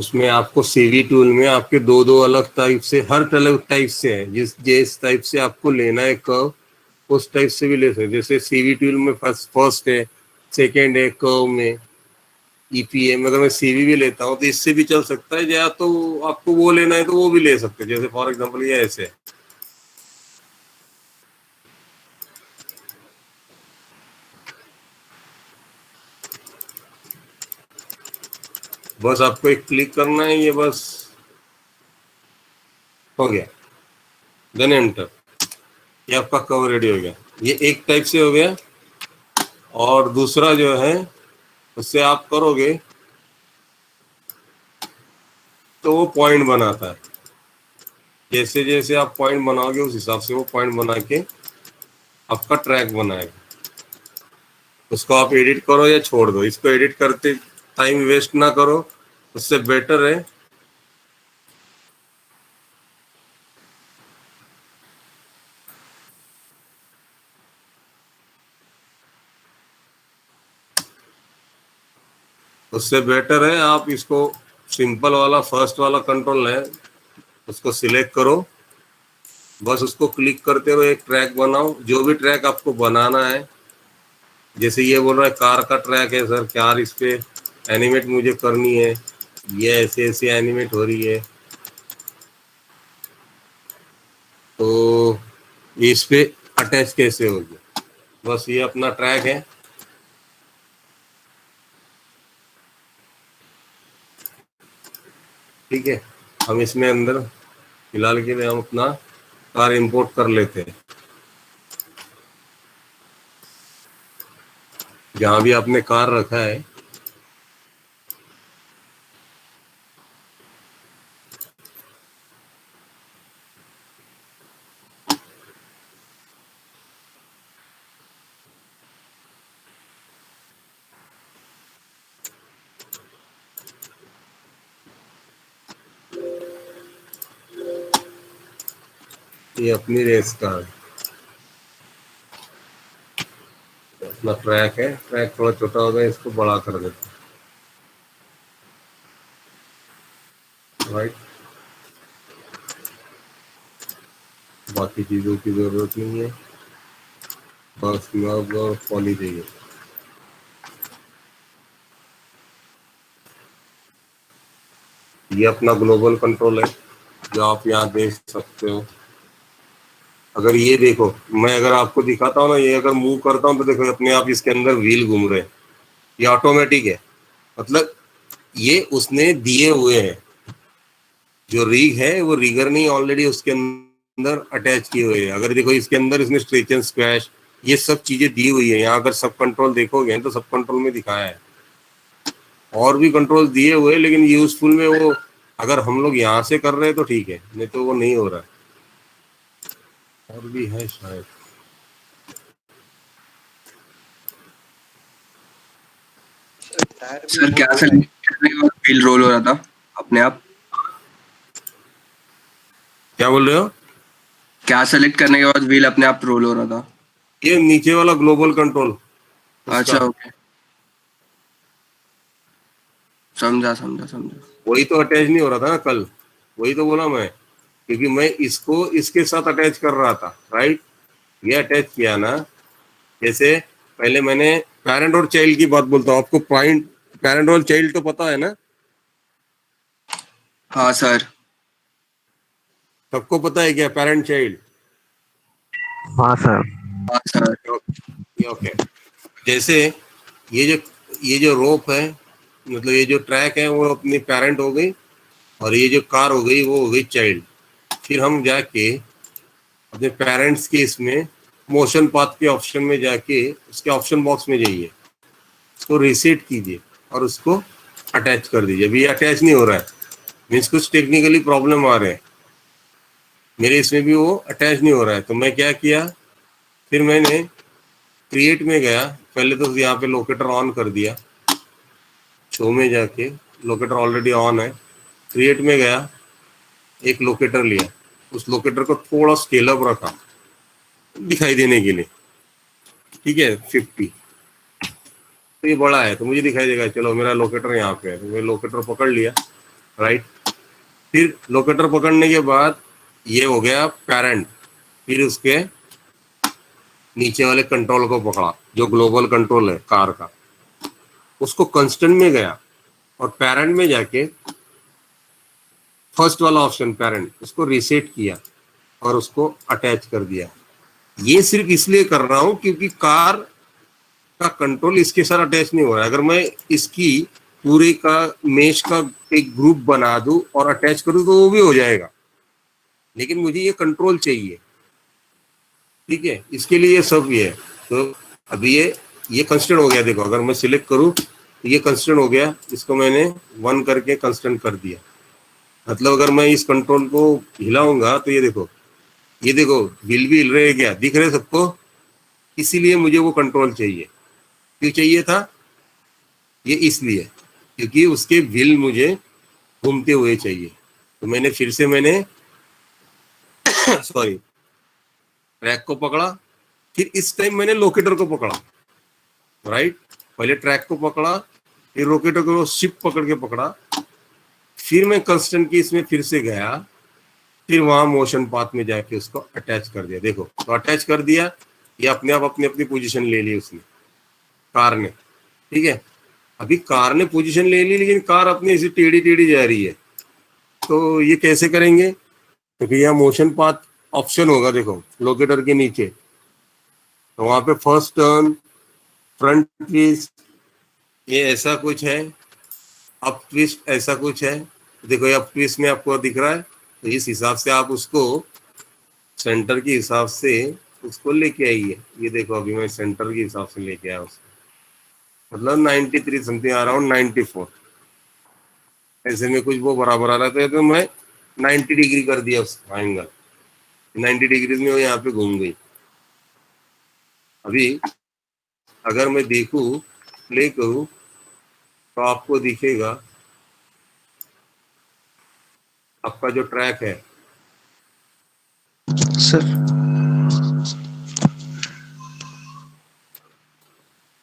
उसमें आपको CV tool में आपके दो दो अलग टाइप से, हर अलग टाइप से है, जिस टाइप से आपको लेना है कर्व उस टाइप से भी ले सकते। जैसे सीवी टूल में फर्स्ट है, सेकेंड है, कर्व में ईपीएम। अगर मैं सीवी भी लेता हूँ तो इससे भी चल सकता है, या तो आपको वो लेना है तो वो भी ले सकते हैं। जैसे फॉर एग्जांपल ये ऐसे है, बस आपको एक क्लिक करना है, ये बस हो गया, देन एंटर, ये आपका कवर रेडी हो गया। ये एक टाइप से हो गया। और दूसरा जो है उससे आप करोगे तो वो पॉइंट बनाता है। जैसे जैसे आप पॉइंट बनाओगे उस हिसाब से वो पॉइंट बना के आपका ट्रैक बनाएगा। उसको आप एडिट करो या छोड़ दो, इसको एडिट करते टाइम वेस्ट ना करो, उससे बेटर है आप इसको सिंपल वाला फर्स्ट वाला कंट्रोल है, उसको सिलेक्ट करो, बस उसको क्लिक करते हुए एक ट्रैक बनाओ, जो भी ट्रैक आपको बनाना है। जैसे ये बोल रहा है कार का ट्रैक है सर, कार इस पे एनिमेट मुझे करनी है, ये ऐसे ऐसे एनिमेट हो रही है, तो इस पे अटैच कैसे होगी। बस ये अपना ट्रैक है। ठीक है, हम इसमें अंदर फिलहाल के लिए हम अपना कार इंपोर्ट कर लेते हैं। जहाँ भी आपने कार रखा है ये अपनी रेस कार अपना ट्रैक है, ट्रैक थोड़ा छोटा हो गया, इसको बड़ा कर देते हैं। राइट, बाकी चीज़ों की ज़रूरत नहीं है, बस नब और पॉली चाहिए। ये अपना ग्लोबल कंट्रोल है जो आप यहाँ देख सकते हो। अगर ये देखो, मैं अगर आपको दिखाता हूँ ना, ये अगर मूव करता हूँ तो देखो अपने आप इसके अंदर व्हील घूम रहे हैं, ये ऑटोमेटिक है। मतलब ये उसने दिए हुए हैं, जो रिग है वो रिगर नहीं ऑलरेडी उसके अंदर अटैच किए हुए हैं। अगर देखो इसके अंदर इसने स्ट्रेच एंड स्क्वैश ये सब चीजें दी हुई है। यहाँ अगर सब कंट्रोल देखोगे तो सब कंट्रोल में दिखाया है, और भी कंट्रोल दिए हुए, लेकिन यूजफुल में वो अगर हम लोग यहाँ से कर रहे हैं तो ठीक है, नहीं तो वो नहीं हो रहा है। और भी है शायद, सर क्या सेलेक्ट करने के बाद व्हील रोल हो रहा था अपने आप? क्या बोल रहे हो? क्या सेलेक्ट करने के बाद व्हील अपने आप रोल हो रहा था? ये नीचे वाला ग्लोबल कंट्रोल। अच्छा, ओके, समझा समझा समझा। वही तो अटैच नहीं हो रहा था ना कल, वही तो बोला मैं, क्योंकि मैं इसको इसके साथ अटैच कर रहा था। राइट, ये अटैच किया ना, जैसे पहले मैंने पेरेंट और चाइल्ड की बात बोलता हूँ आपको। पॉइंट पेरेंट और चाइल्ड तो पता है ना? हाँ सर। सबको पता है क्या पेरेंट चाइल्ड? हाँ सर। हाँ सर। ओके, जैसे ये जो रोप है, मतलब ये जो ट्रैक है वो अपनी पेरेंट हो गई, और ये जो कार हो गई वो हो गई चाइल्ड। फिर हम जाके अपने पेरेंट्स के इसमें मोशन पाथ के ऑप्शन में जाके उसके ऑप्शन बॉक्स में जाइए, उसको रीसेट कीजिए और उसको अटैच कर दीजिए। अभी अटैच नहीं हो रहा है, मीन्स कुछ टेक्निकली प्रॉब्लम आ रहे हैं। मेरे इसमें भी वो अटैच नहीं हो रहा है, तो मैं क्या किया, फिर मैंने क्रिएट में गया, पहले तो यहाँ पे लोकेटर ऑन कर दिया, शो में जाके लोकेटर ऑलरेडी ऑन है, क्रिएट में गया, एक लोकेटर लिया, उस लोकेटर को थोड़ा स्केल अप रखा दिखाई देने के लिए। ठीक है, 50, तो ये बड़ा है तो मुझे दिखाई देगा, चलो मेरा लोकेटर यहाँ पे है, तो मैं लोकेटर पकड़ लिया राइट। फिर लोकेटर पकड़ने के बाद ये हो गया पेरेंट, फिर उसके नीचे वाले कंट्रोल को पकड़ा, जो ग्लोबल कंट्रोल है कार का, उसको कंस्टेंट में गया और पेरेंट में जाके फर्स्ट वाला ऑप्शन पेरेंट, उसको रीसेट किया और उसको अटैच कर दिया। ये सिर्फ इसलिए कर रहा हूं क्योंकि कार का कंट्रोल इसके साथ अटैच नहीं हो रहा है। अगर मैं इसकी पूरे का मेश का एक ग्रुप बना दूं और अटैच करूं तो वो भी हो जाएगा, लेकिन मुझे ये कंट्रोल चाहिए, ठीक है। इसके लिए ये सब ये है। तो अभी ये कंस्टेंट हो गया, देखो अगर मैं सिलेक्ट करूं तो ये कंस्टेंट हो गया, इसको मैंने 1 करके कंस्टेंट कर दिया। मतलब अगर मैं इस कंट्रोल को हिलाऊंगा तो ये देखो व्हील भी हिल रहे, क्या दिख रहे सबको। इसीलिए मुझे वो कंट्रोल चाहिए। क्यों चाहिए था ये? इसलिए क्योंकि उसके व्हील मुझे घूमते हुए चाहिए। तो मैंने फिर से सॉरी ट्रैक को पकड़ा, फिर इस टाइम मैंने लोकेटर को पकड़ा, राइट। पहले ट्रैक को पकड़ा, फिर लोकेटर को शिप पकड़ के पकड़ा, फिर मैं कंस्टेंट की इसमें फिर से गया, फिर वहां मोशन पाथ में जाके उसको अटैच कर दिया। देखो तो अटैच कर दिया, ये अपने आप अपनी अपनी पोजीशन ले ली उसने, कार ने, ठीक है। अभी कार ने पोजीशन ले ली, लेकिन कार अपनी ऐसी टेढ़ी टेढ़ी जा रही है। तो ये कैसे करेंगे? क्योंकि यहाँ मोशन पाथ ऑप्शन होगा, देखो लोकेटर के नीचे, तो वहां पे फर्स्ट टर्न, फ्रंट ट्विस्ट, ये ऐसा कुछ है, अप ट्विस्ट ऐसा कुछ है। देखो ये अप ट्विस्ट में आपको दिख रहा है, तो इस हिसाब से आप उसको सेंटर के हिसाब से उसको लेके आइए। ये देखो अभी मैं सेंटर के हिसाब से लेके आया उसको, मतलब 93 समथिंग, अराउंड 94 ऐसे में कुछ वो बराबर आ रहा था। तो मैं 90 डिग्री कर दिया उसका एंगल, 90 डिग्री में वो यहाँ पे घूम गई। अभी अगर मैं देखूं, प्ले करूं, तो आपको दिखेगा आपका जो ट्रैक है सर।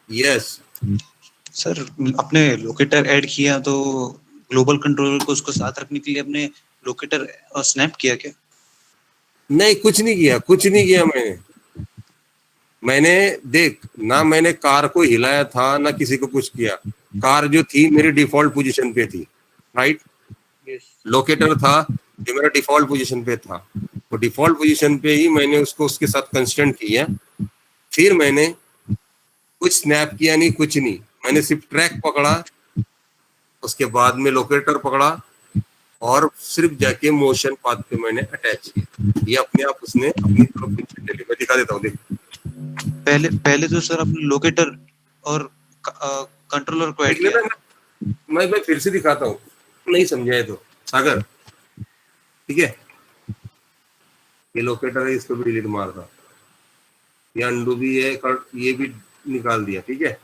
यस सर आपने लोकेटर ऐड किया तो ग्लोबल कंट्रोलर को उसको साथ रखने के लिए अपने लोकेटर स्नैप किया क्या? नहीं, कुछ नहीं किया मैंने देख ना, मैंने कार को हिलाया था ना किसी को कुछ किया। कार जो थी मेरी डिफॉल्ट पोजीशन पे थी, राइट। लोकेटर था जो मेरा डिफॉल्ट पोजीशन पे था, तो डिफॉल्ट पोजीशन पे ही मैंने उसको उसके साथ कंस्टेंट किया। फिर मैंने कुछ स्नैप किया नहीं, कुछ नहीं, मैंने सिर्फ ट्रैक पकड़ा, उसके बाद में लोकेटर पकड़ा और सिर्फ जाके मोशन पाथ पे मैंने अटैच किया। ये अपने आप उसने अपनी तरफ ले ली। मैं दिखा देता हूँ, देख। पहले तो सर आपने लोकेटर और कंट्रोलर को ऐड किया। मैं फिर से दिखाता हूँ, नहीं समझाए तो सागर, ठीक है। ये लोकेटर है, इसको भी डिलीट मार दो, ये अंडू भी है, ये भी निकाल दिया, ठीक है।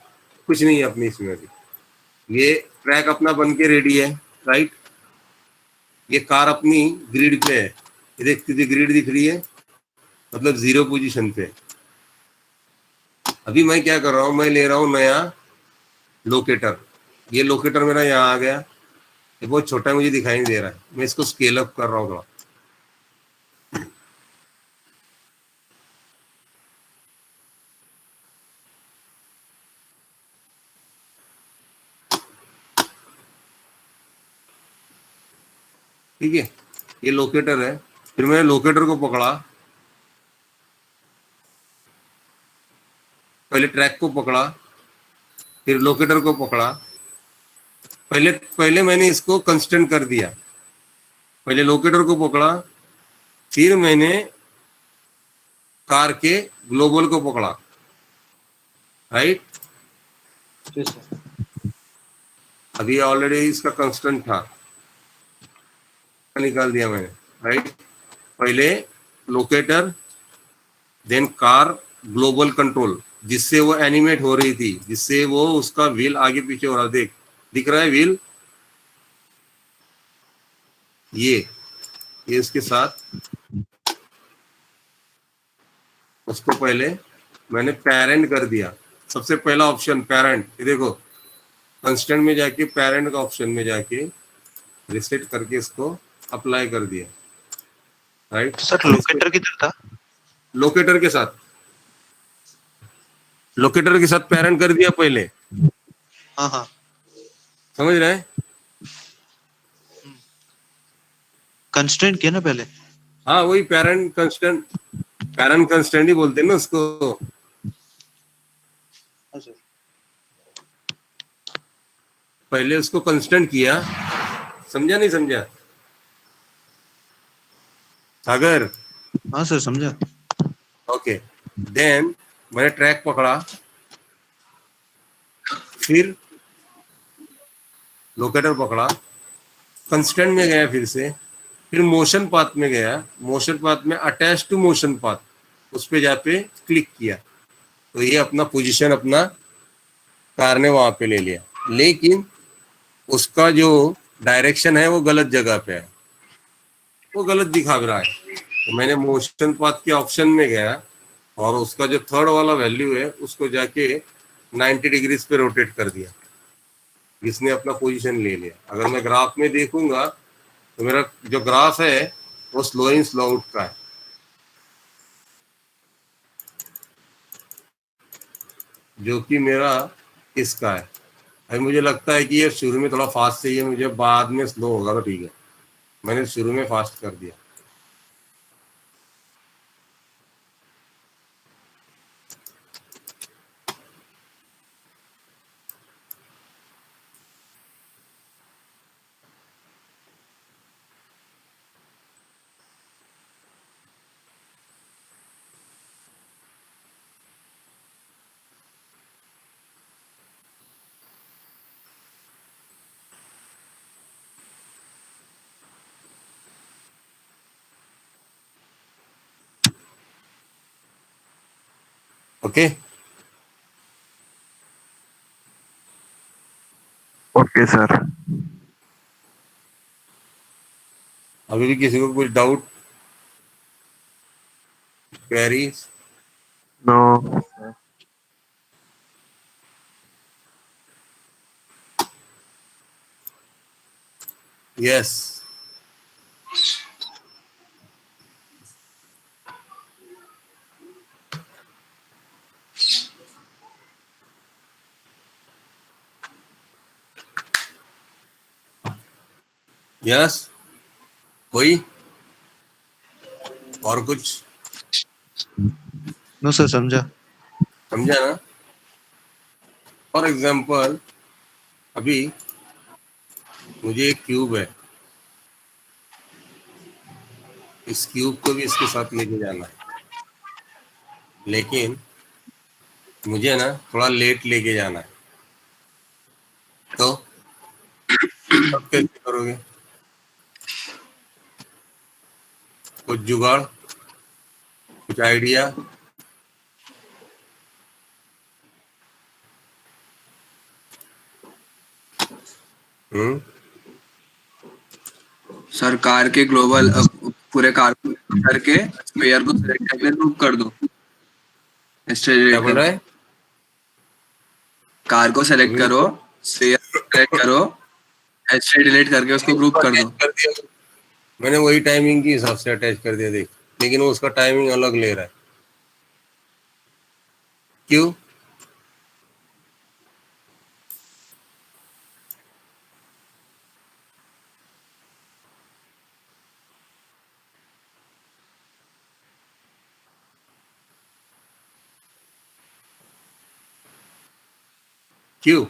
कुछ नहीं है अपनी इसमें भी। ये ट्रैक अपना बन के रेडी है, राइट। ये कार अपनी ग्रिड पे है, ये देख तुझे ग्रिड दिख रही है, मतलब 0 पोजीशन पे। अभी मैं क्या कर रहा हूँ, मैं ले रहा हूँ नया लोकेटर। ये लोकेटर मेरा यहाँ आ गया, ये बहुत छोटा है, मुझे दिखाई नहीं दे रहा है। मैं इसको स्केल अप कर रहा हूँ थोड़ा। ठीक है, ये लोकेटर है। फिर मैंने लोकेटर को पकड़ा, पहले ट्रैक को पकड़ा, फिर लोकेटर को पकड़ा। पहले मैंने इसको कंस्टेंट कर दिया, पहले लोकेटर को पकड़ा, फिर मैंने कार के ग्लोबल को पकड़ा, राइट। अभी ऑलरेडी इसका कंस्टेंट था, निकाल दिया मैंने, राइट। पहले locator, then car global control, जिससे वो एनिमेट हो रही थी, जिससे वो उसका व्हील आगे पीछे हो रहा, देख दिख रहा है व्हील, ये इसके साथ। उसको पहले मैंने पेरेंट कर दिया, सबसे पहला ऑप्शन पेरेंट। ये देखो कंस्टेंट में जाके पेरेंट का ऑप्शन में जाके रिसेट करके इसको अप्लाई कर दिया, राइट। सर लोकेटर किधर था? लोकेटर के साथ, लोकेटर के साथ पेरेंट कर दिया पहले, हाँ हाँ समझ रहे हैं। कंस्ट्रेंट किया ना पहले। हाँ वही पेरेंट कंस्टेंट, पेरेंट कंस्टेंट ही बोलते हैं ना उसको। हाँ सर। पहले उसको कंस्टेंट किया, समझा नहीं समझा सागर? हाँ सर समझा। ओके, देन मैंने ट्रैक पकड़ा, फिर लोकेटर पकड़ा, कंस्टेंट में गया, फिर मोशन पाथ में गया, मोशन पाथ में अटैच टू मोशन पाथ उस पे जाके क्लिक किया, तो ये अपना पोजीशन अपना कार ने वहां पे ले लिया, लेकिन उसका जो डायरेक्शन है वो गलत जगह पे है, वो गलत दिखा रहा है। तो मैंने मोशन पाथ के ऑप्शन में गया और उसका जो थर्ड वाला वैल्यू है उसको जाके 90 डिग्रीज पे रोटेट कर दिया, इसने अपना पोजीशन ले लिया। अगर मैं ग्राफ में देखूंगा तो मेरा जो ग्राफ है वो स्लो इन स्लो आउट का है, जो कि मेरा इसका है। अभी मुझे लगता है कि ये शुरू में थोड़ा फास्ट चाहिए मुझे, बाद में स्लो होगा, तो ठीक है, मैंने शुरू में फास्ट कर दिया। Okay, okay sir. अभी भी किसी को कुछ doubt, queries? No. Yes, yes, कोई और कुछ नो सर समझा। समझा ना? फॉर एग्जाम्पल अभी मुझे एक क्यूब है, इस क्यूब को भी इसके साथ लेके जाना है, लेकिन मुझे ना थोड़ा लेट लेके जाना है, तो तब कैसे करोगे? कुछ जुगाड़, कुछ आइडिया? हम्म, सर कार के ग्लोबल पूरे कार को करके स्पेयर को सिलेक्ट करके ग्रुप कर दो, क्या डिलीट बोल रहा करके। है? कार को सेलेक्ट अभी करो, स्पेयर सेलेक्ट करो, एच डिलीट करके उसको ग्रुप कर अटैच दो। कर दिया, मैंने वही टाइमिंग के हिसाब से अटैच कर दिया, देख, लेकिन वो उसका टाइमिंग अलग ले रहा है, क्यों? क्यों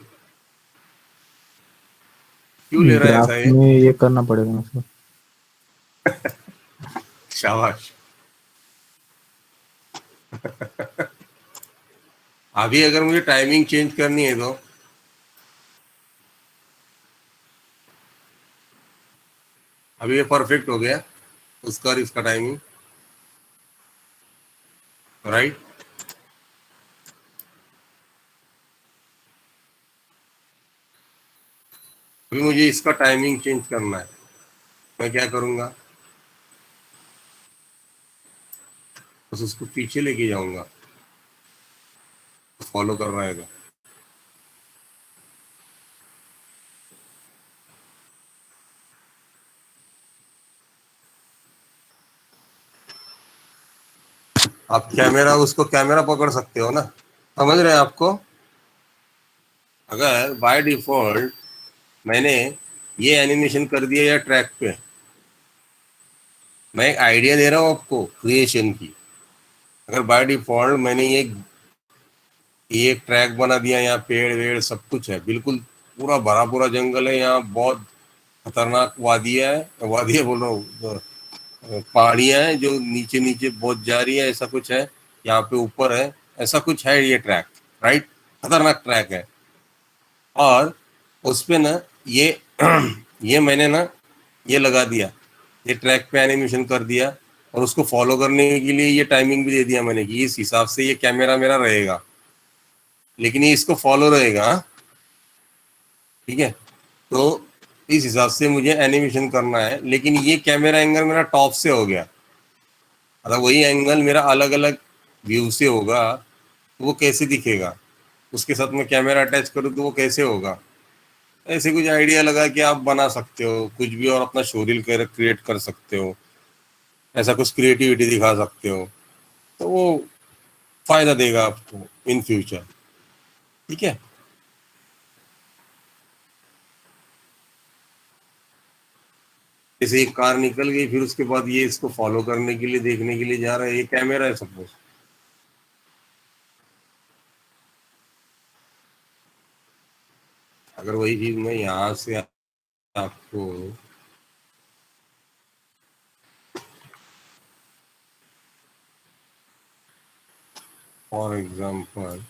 क्यों ले रहा है ग्राफ ऐसा ये? में ये करना पड़ेगा ना सर। शाबाश। अभी अगर मुझे टाइमिंग चेंज करनी है तो अभी ये परफेक्ट हो गया उसका और इसका टाइमिंग, राइट। अभी मुझे इसका टाइमिंग चेंज करना है, मैं क्या करूंगा? बस उसको पीछे लेके जाऊंगा, फॉलो कर रहा है तो। आप कैमरा, उसको कैमरा पकड़ सकते हो ना, समझ रहे हैं आपको? अगर बाय डिफॉल्ट मैंने ये एनिमेशन कर दिया या ट्रैक पे, मैं एक आइडिया दे रहा हूँ आपको क्रिएशन की। अगर बाय डिफॉल्ट मैंने ये एक ट्रैक बना दिया, यहाँ पेड़ वेड़ सब कुछ है, बिल्कुल पूरा भरा पूरा जंगल है, यहाँ बहुत खतरनाक वादियाँ है, वादियाँ बोल रहा हूँ, पहाड़ियाँ हैं जो नीचे नीचे बहुत जा रही है, ऐसा कुछ है, यहाँ पे ऊपर है, ऐसा कुछ है ये ट्रैक, राइट? खतरनाक ट्रैक है। और उस पे ना ये ये मैंने ना ये लगा दिया, ये ट्रैक पे एनिमेशन कर दिया, और उसको फॉलो करने के लिए ये टाइमिंग भी दे दिया मैंने कि इस हिसाब से ये कैमरा मेरा रहेगा, लेकिन ये इसको फॉलो रहेगा, हाँ? ठीक है, तो इस हिसाब से मुझे एनिमेशन करना है, लेकिन ये कैमरा एंगल मेरा टॉप से हो गया। अगर वही एंगल मेरा अलग अलग व्यू से होगा तो वो कैसे दिखेगा, उसके साथ मैं कैमरा अटैच करूँ तो वो कैसे होगा? ऐसे कुछ आइडिया लगा कि आप बना सकते हो कुछ भी, और अपना शोरील क्रिएट कर सकते हो, ऐसा कुछ क्रिएटिविटी दिखा सकते हो, तो वो फायदा देगा आपको इन फ्यूचर। ठीक है, जैसे एक कार निकल गई, फिर उसके बाद ये इसको फॉलो करने के लिए, देखने के लिए जा रहा है, ये कैमरा है सपोज। अगर वही चीज मैं यहाँ से आपको फॉर एग्जाम्पल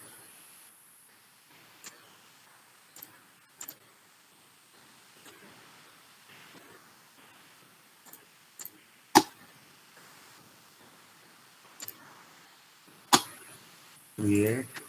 क्रिएट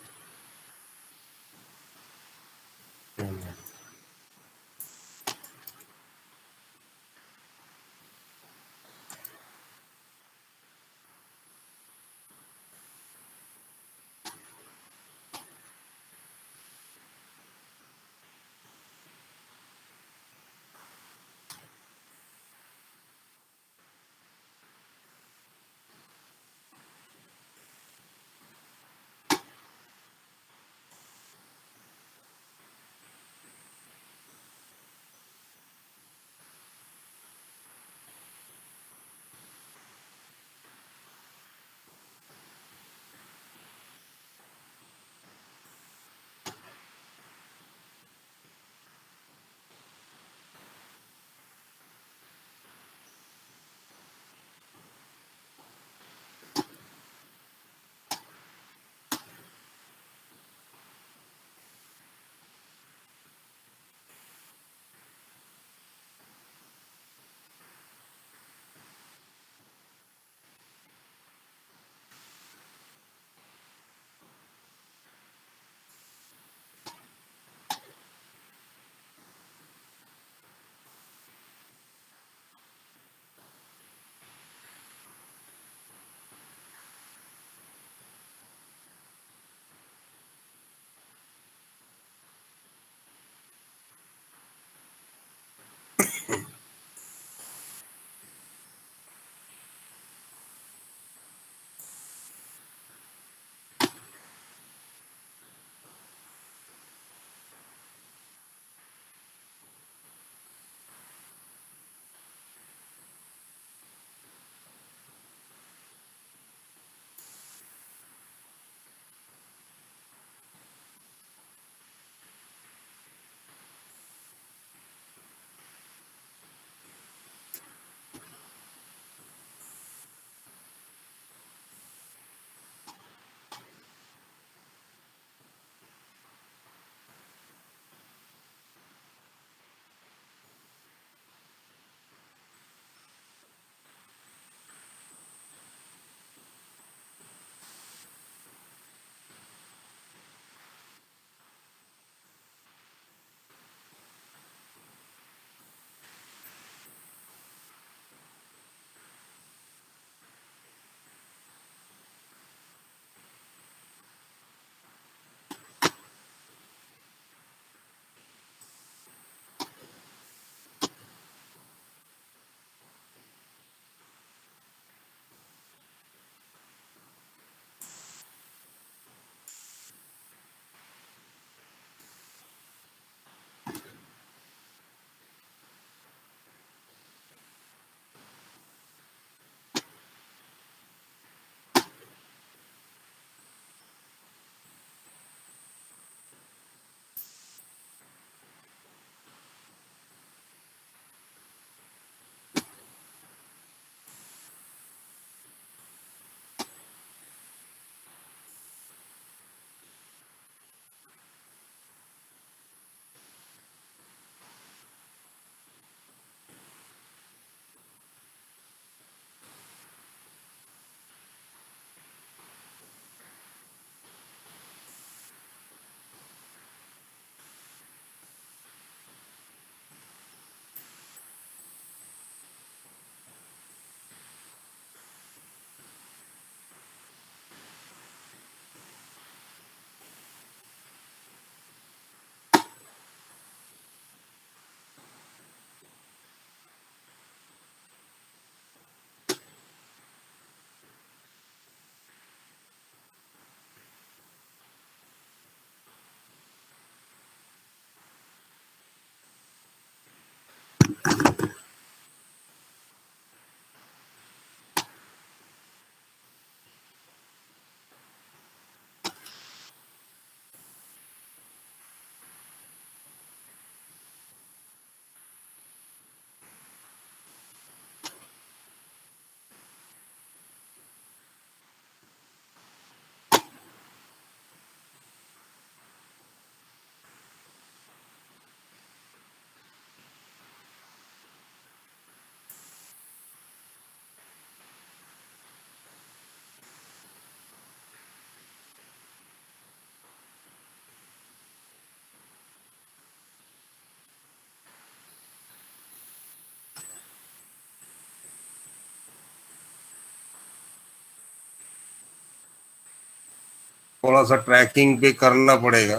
थोड़ा सा ट्रैकिंग पे करना पड़ेगा,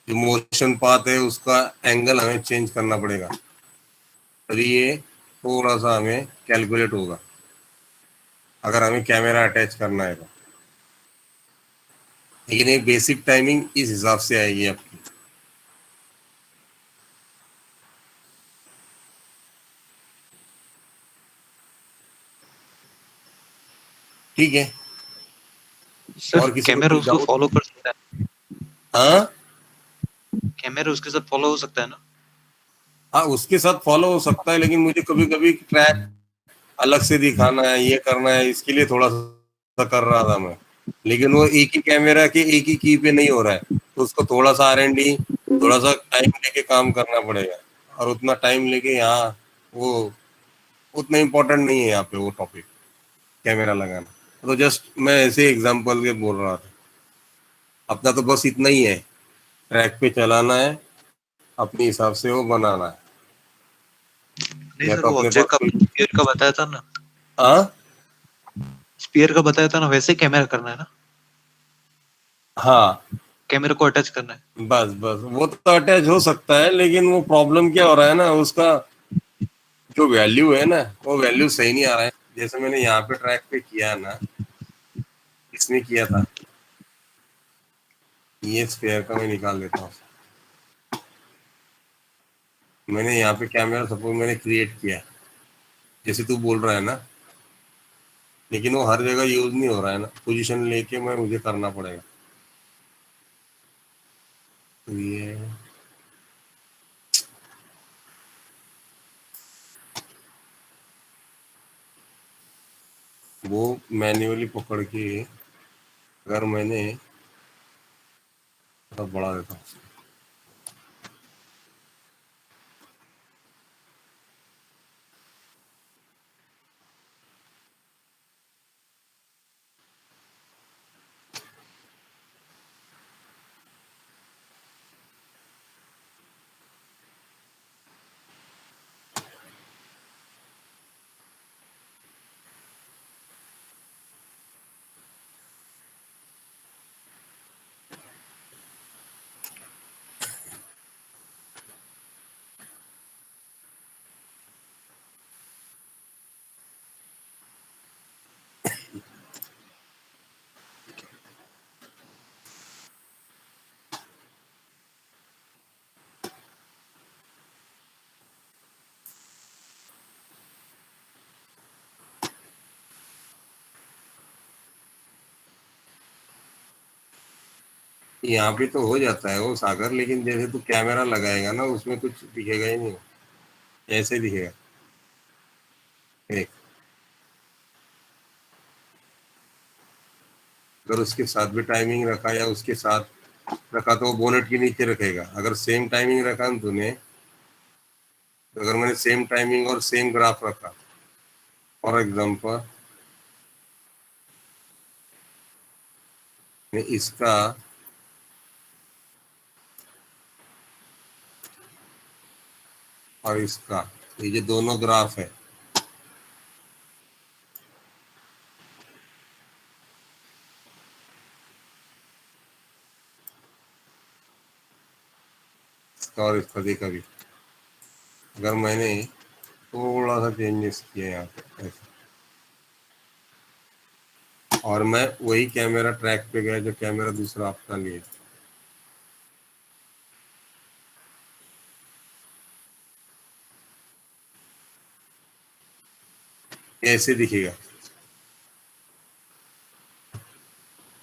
जो मोशन पाथ है उसका एंगल हमें चेंज करना पड़ेगा, तभी ये थोड़ा सा हमें कैलकुलेट होगा अगर हमें कैमरा अटैच करना है तो। लेकिन ये बेसिक टाइमिंग इस हिसाब से आएगी आपकी। ठीक है, सर और किसी को कैमरा कुछ उसको डाउट? फॉलो कर सकता है, हाँ कैमरा उसके साथ फॉलो हो सकता है ना? हाँ, उसके साथ फॉलो हो सकता है, लेकिन मुझे कभी कभी ट्रैक अलग से दिखाना है, ये करना है, इसके लिए थोड़ा सा कर रहा था मैं। लेकिन वो एक ही कैमरा के एक ही की पे नहीं हो रहा है, तो उसको थोड़ा सा R&D, थोड़ा सा टाइम लेके काम करना पड़ेगा। और उतना टाइम लेके यहाँ वो उतना इम्पोर्टेंट नहीं है यहाँ पे वो टॉपिक, कैमरा लगाना। तो जस्ट मैं ऐसे एग्जांपल के बोल रहा था। अपना तो बस इतना ही है, ट्रैक पे चलाना है, अपने हिसाब से वो बनाना है, नहीं या सर, तो वो अपने ऑब्जेक्ट का पास। स्पीयर का बताया था ना, हाँ स्पीयर का बताया था ना, वैसे कैमरा करना है ना, हाँ, कैमरा को अटैच करना है। बस बस वो तो अटैच हो सकता है, लेकिन वो प्रॉब्लम क्या हो रहा है ना, उसका जो वैल्यू है ना, वो वैल्यू सही नहीं आ रहा है। जैसे मैंने यहाँ पे ट्रैक पे किया ना, इसमें किया था, ये स्पेयर का मैं निकाल देता हूँ। मैंने यहाँ पे कैमरा सपोज मैंने क्रिएट किया, जैसे तू बोल रहा है ना, लेकिन वो हर जगह यूज नहीं हो रहा है ना, पोजीशन लेके मैं मुझे करना पड़ेगा। तो ये वो मैन्युअली पकड़ के, अगर मैंने थोड़ा बढ़ा देता हूँ। यहाँ पे तो हो जाता है वो सागर, लेकिन जैसे तू कैमरा लगाएगा ना, उसमें कुछ दिखेगा ही नहीं, ऐसे दिखेगा। देख, अगर उसके साथ भी टाइमिंग रखा या उसके साथ रखा तो वो बोनेट के नीचे रखेगा। अगर सेम टाइमिंग रखा ना तूने, तो अगर मैंने सेम टाइमिंग और सेम ग्राफ रखा, फॉर एग्जांपल मैं इसका और इसका, ये जो दोनों ग्राफ है, इसका और इसका देखा भी, अगर मैंने थोड़ा सा चेंजेस किया यहाँ पे ऐसे, और मैं वही कैमरा ट्रैक पे गया जो कैमरा दूसरा अपना लिए, ऐसे दिखेगा।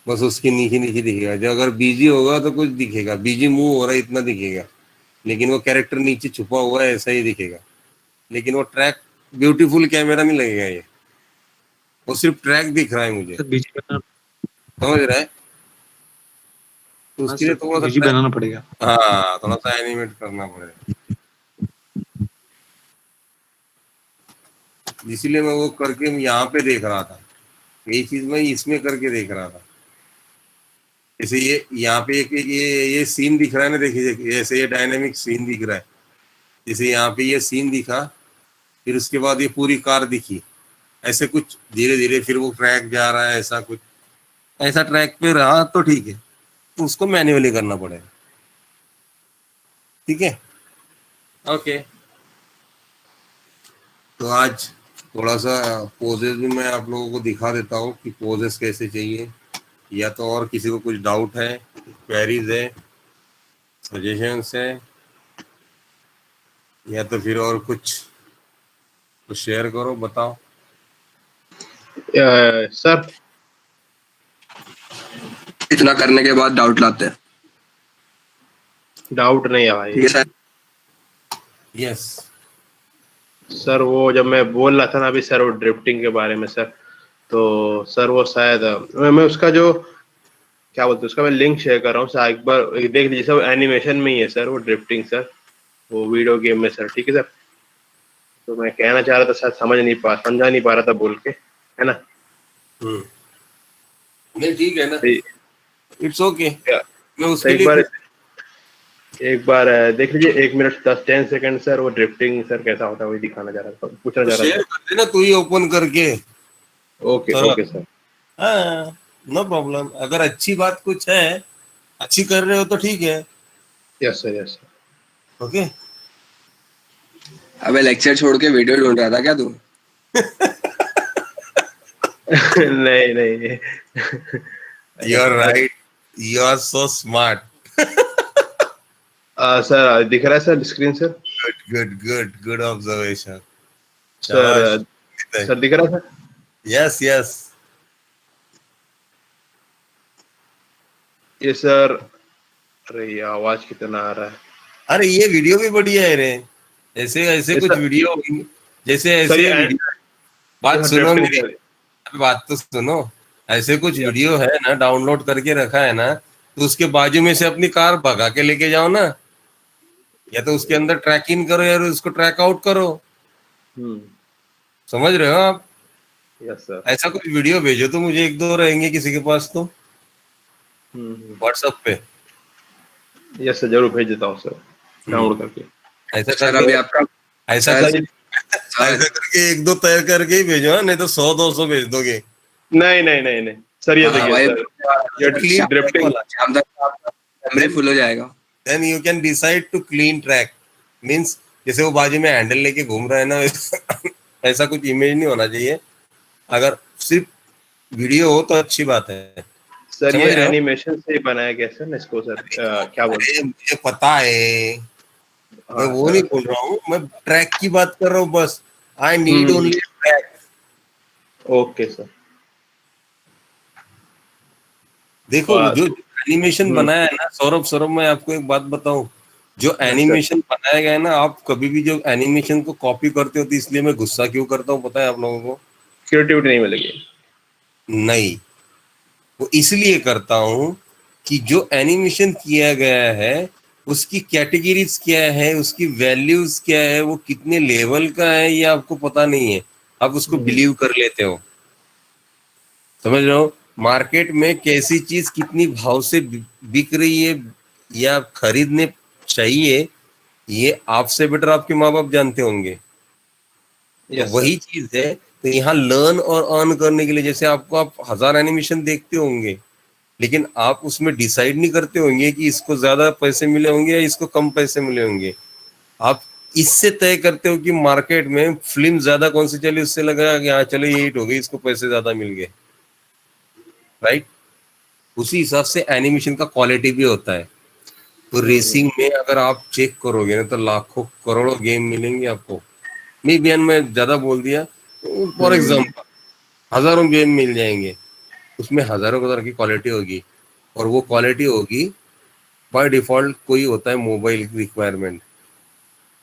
बस उसकी नीचे नीचे दिखेगा, जो अगर बीजी होगा तो कुछ दिखेगा, बीजी मूव हो रहा है इतना दिखेगा, लेकिन वो कैरेक्टर नीचे छुपा हुआ है ऐसा ही दिखेगा। लेकिन वो ट्रैक ब्यूटीफुल कैमरा नहीं लगेगा ये, वो सिर्फ ट्रैक दिख रहा है मुझे, सर बीजी बनाना, समझ रहा है? तो हाँ उसके लिए सर थोड़ा सा बीजी ट्रैक, बनाना पड़ेगा। हाँ थोड़ा सा एनिमेट करना पड़ेगा। इसीलिए मैं वो करके यहाँ पे देख रहा था, यही चीज मैं इसमें करके देख रहा था। जैसे ये यहाँ पे एक ये सीन दिख रहा है ना, देखिए देखिए, ऐसे ये डायनेमिक सीन दिख रहा है। जैसे यहाँ पे ये सीन दिखा, फिर उसके बाद ये पूरी कार दिखी, ऐसे कुछ धीरे धीरे फिर वो ट्रैक जा रहा है, ऐसा कुछ ऐसा ट्रैक पे रहा तो ठीक है, तो उसको मैन्युअली करना पड़ेगा। ठीक है, ओके। तो आज थोड़ा सा पोजेस भी मैं आप लोगों को दिखा देता हूँ कि पोजेस कैसे चाहिए, या तो और किसी को कुछ डाउट है, क्वेरीज है, सजेशंस है, या तो फिर और कुछ तो शेयर करो, बताओ। सर इतना करने के बाद डाउट लाते हैं। डाउट नहीं है भाई। ठीक है सर। यस, सर वो जब मैं बोल रहा था ना अभी सर वो ड्रिफ्टिंग के बारे में सर, तो सर वो शायद मैं उसका जो क्या बोलते हैं उसका मैं लिंक शेयर कर रहा हूँ सर, एक बार देख लीजिए सर, एनिमेशन में ही है सर वो ड्रिफ्टिंग सर, वो वीडियो गेम में सर। ठीक है सर, तो मैं कहना चाह रहा था शायद समझा नहीं पा रहा था बोल के, है ना। नहीं ठीक है ना, तो इट्स ओके। मैं उसके एक लिए बार देख लीजिए, 1 मिनट 10 10 सेकंड सर, वो ड्रिफ्टिंग सर कैसा होता है वही दिखाना चाह रहा था, पूछना तो चाह रहा शेयर कर देना तू ही ओपन करके। था। ओके थोड़ा, ओके सर। हाँ, नो प्रॉब्लम। अगर अच्छी बात कुछ है, अच्छी कर रहे हो तो ठीक है। यस सर यस ओके, अबे लेक्चर छोड़ के वीडियो ढूंढ रहा था क्या तू? सर। नहीं नहीं you are right, you are so smart. Sir दिख रहा है sir screen sir? Good good good good observation, sir शाबाश। सर दिख रहा है सर? Yes yes. ये सर, अरे ये आवाज कितना आ रहा है। अरे ये वीडियो भी बढ़िया है रे, ऐसे ऐसे ये कुछ सर, वीडियो होंगे, जैसे सर ऐसे वीडियो। बात ये सुनो ड्रिफ्टिंग मेरी, सर। अभी बात तो सुनो। ऐसे कुछ यस वीडियो है ना, डाउनलोड करके रखा है ना, तो उसके बाजू में से अपनी कार भगा के लेके जाओ ना, या तो उसके अंदर ट्रैक इन करो या उसको ट्रैक आउट करो। हम्म। समझ रहे हो आप? Yes sir. ऐसा कुछ वीडियो भेजो तो मुझे, एक दो रहेंगे किसी के पास तो, हम्म। व्हाट्सएप पे। यस सर, जरूर भेज देता हूँ सर, हम्म, डाउनलोड करके। ऐसा सर करके, अभी आपका ऐसा सर करके, सर ऐसा करके एक दो तय करके ही भेजो, हाँ, नहीं तो 100 200 भेज दोगे। नहीं नहीं नहीं नहीं सर, ये हाँ देखिए भाई, सर, ये क्लीन ट्रैक ड्रिफ्टिंग। वाला, शाम तक आपका मेमोरी फुल हो जाएगा। Then you can decide to clean track. Means जैसे वो बाजू में हैंडल लेके घूम रहा है ना, ऐसा कुछ इमेज नहीं होना चाहिए। अगर सिर्फ वीडियो हो तो अच्छी बात है। सर ये समझ रहे हो? एनिमेशन से बनाया गया सर ना इसको सर, क्या बोलते अरे मुझे पता है, हैं। मैं हाँ वो नहीं सर। बोल रहा हूँ, मैं ट्रैक की बात कर रहा हूँ बस। I need hmm. Only track. Okay sir. देखो जो एनिमेशन बनाया है ना सौरभ, मैं आपको एक बात बताऊं, जो यस सर। एनिमेशन बनाया गया है ना, आप कभी भी जो एनिमेशन को कॉपी करते हो, तो इसलिए मैं गुस्सा क्यों करता हूँ पता है आप लोगों को? क्रिएटिविटी नहीं मिलेगी। नहीं, वो इसलिए करता हूँ कि जो एनिमेशन किया गया है उसकी कैटेगरीज क्या है, उसकी वैल्यूज क्या है, वो कितने लेवल का है, ये आपको पता नहीं है। आप उसको बिलीव कर लेते हो। समझ रहे हो? मार्केट में कैसी चीज कितनी भाव से बिक रही है या खरीदने चाहिए, ये आपसे बेटर आपके माँ बाप जानते होंगे। तो यस सर। वही चीज है। तो यहाँ लर्न और अर्न करने के लिए, जैसे आपको, आप 1000 एनिमेशन देखते होंगे, लेकिन आप उसमें डिसाइड नहीं करते होंगे कि इसको ज्यादा पैसे मिले होंगे या इसको कम पैसे मिले होंगे। आप इससे तय करते हो कि मार्केट में फिल्म ज्यादा कौन सी चली, उससे लगा कि हाँ चलो ये हिट हो गई, इसको पैसे ज्यादा मिल गए। राइट? उसी हिसाब से एनिमेशन का क्वालिटी भी होता है। तो रेसिंग में अगर आप चेक करोगे ना, तो लाखों करोड़ों गेम मिलेंगे आपको। नहीं बयान में ज्यादा बोल दिया, फॉर एग्जाम्पल हजारों गेम मिल जाएंगे, उसमें हजारों कलर की क्वालिटी होगी, और वो क्वालिटी होगी बाय डिफॉल्ट। कोई होता है मोबाइल रिक्वायरमेंट,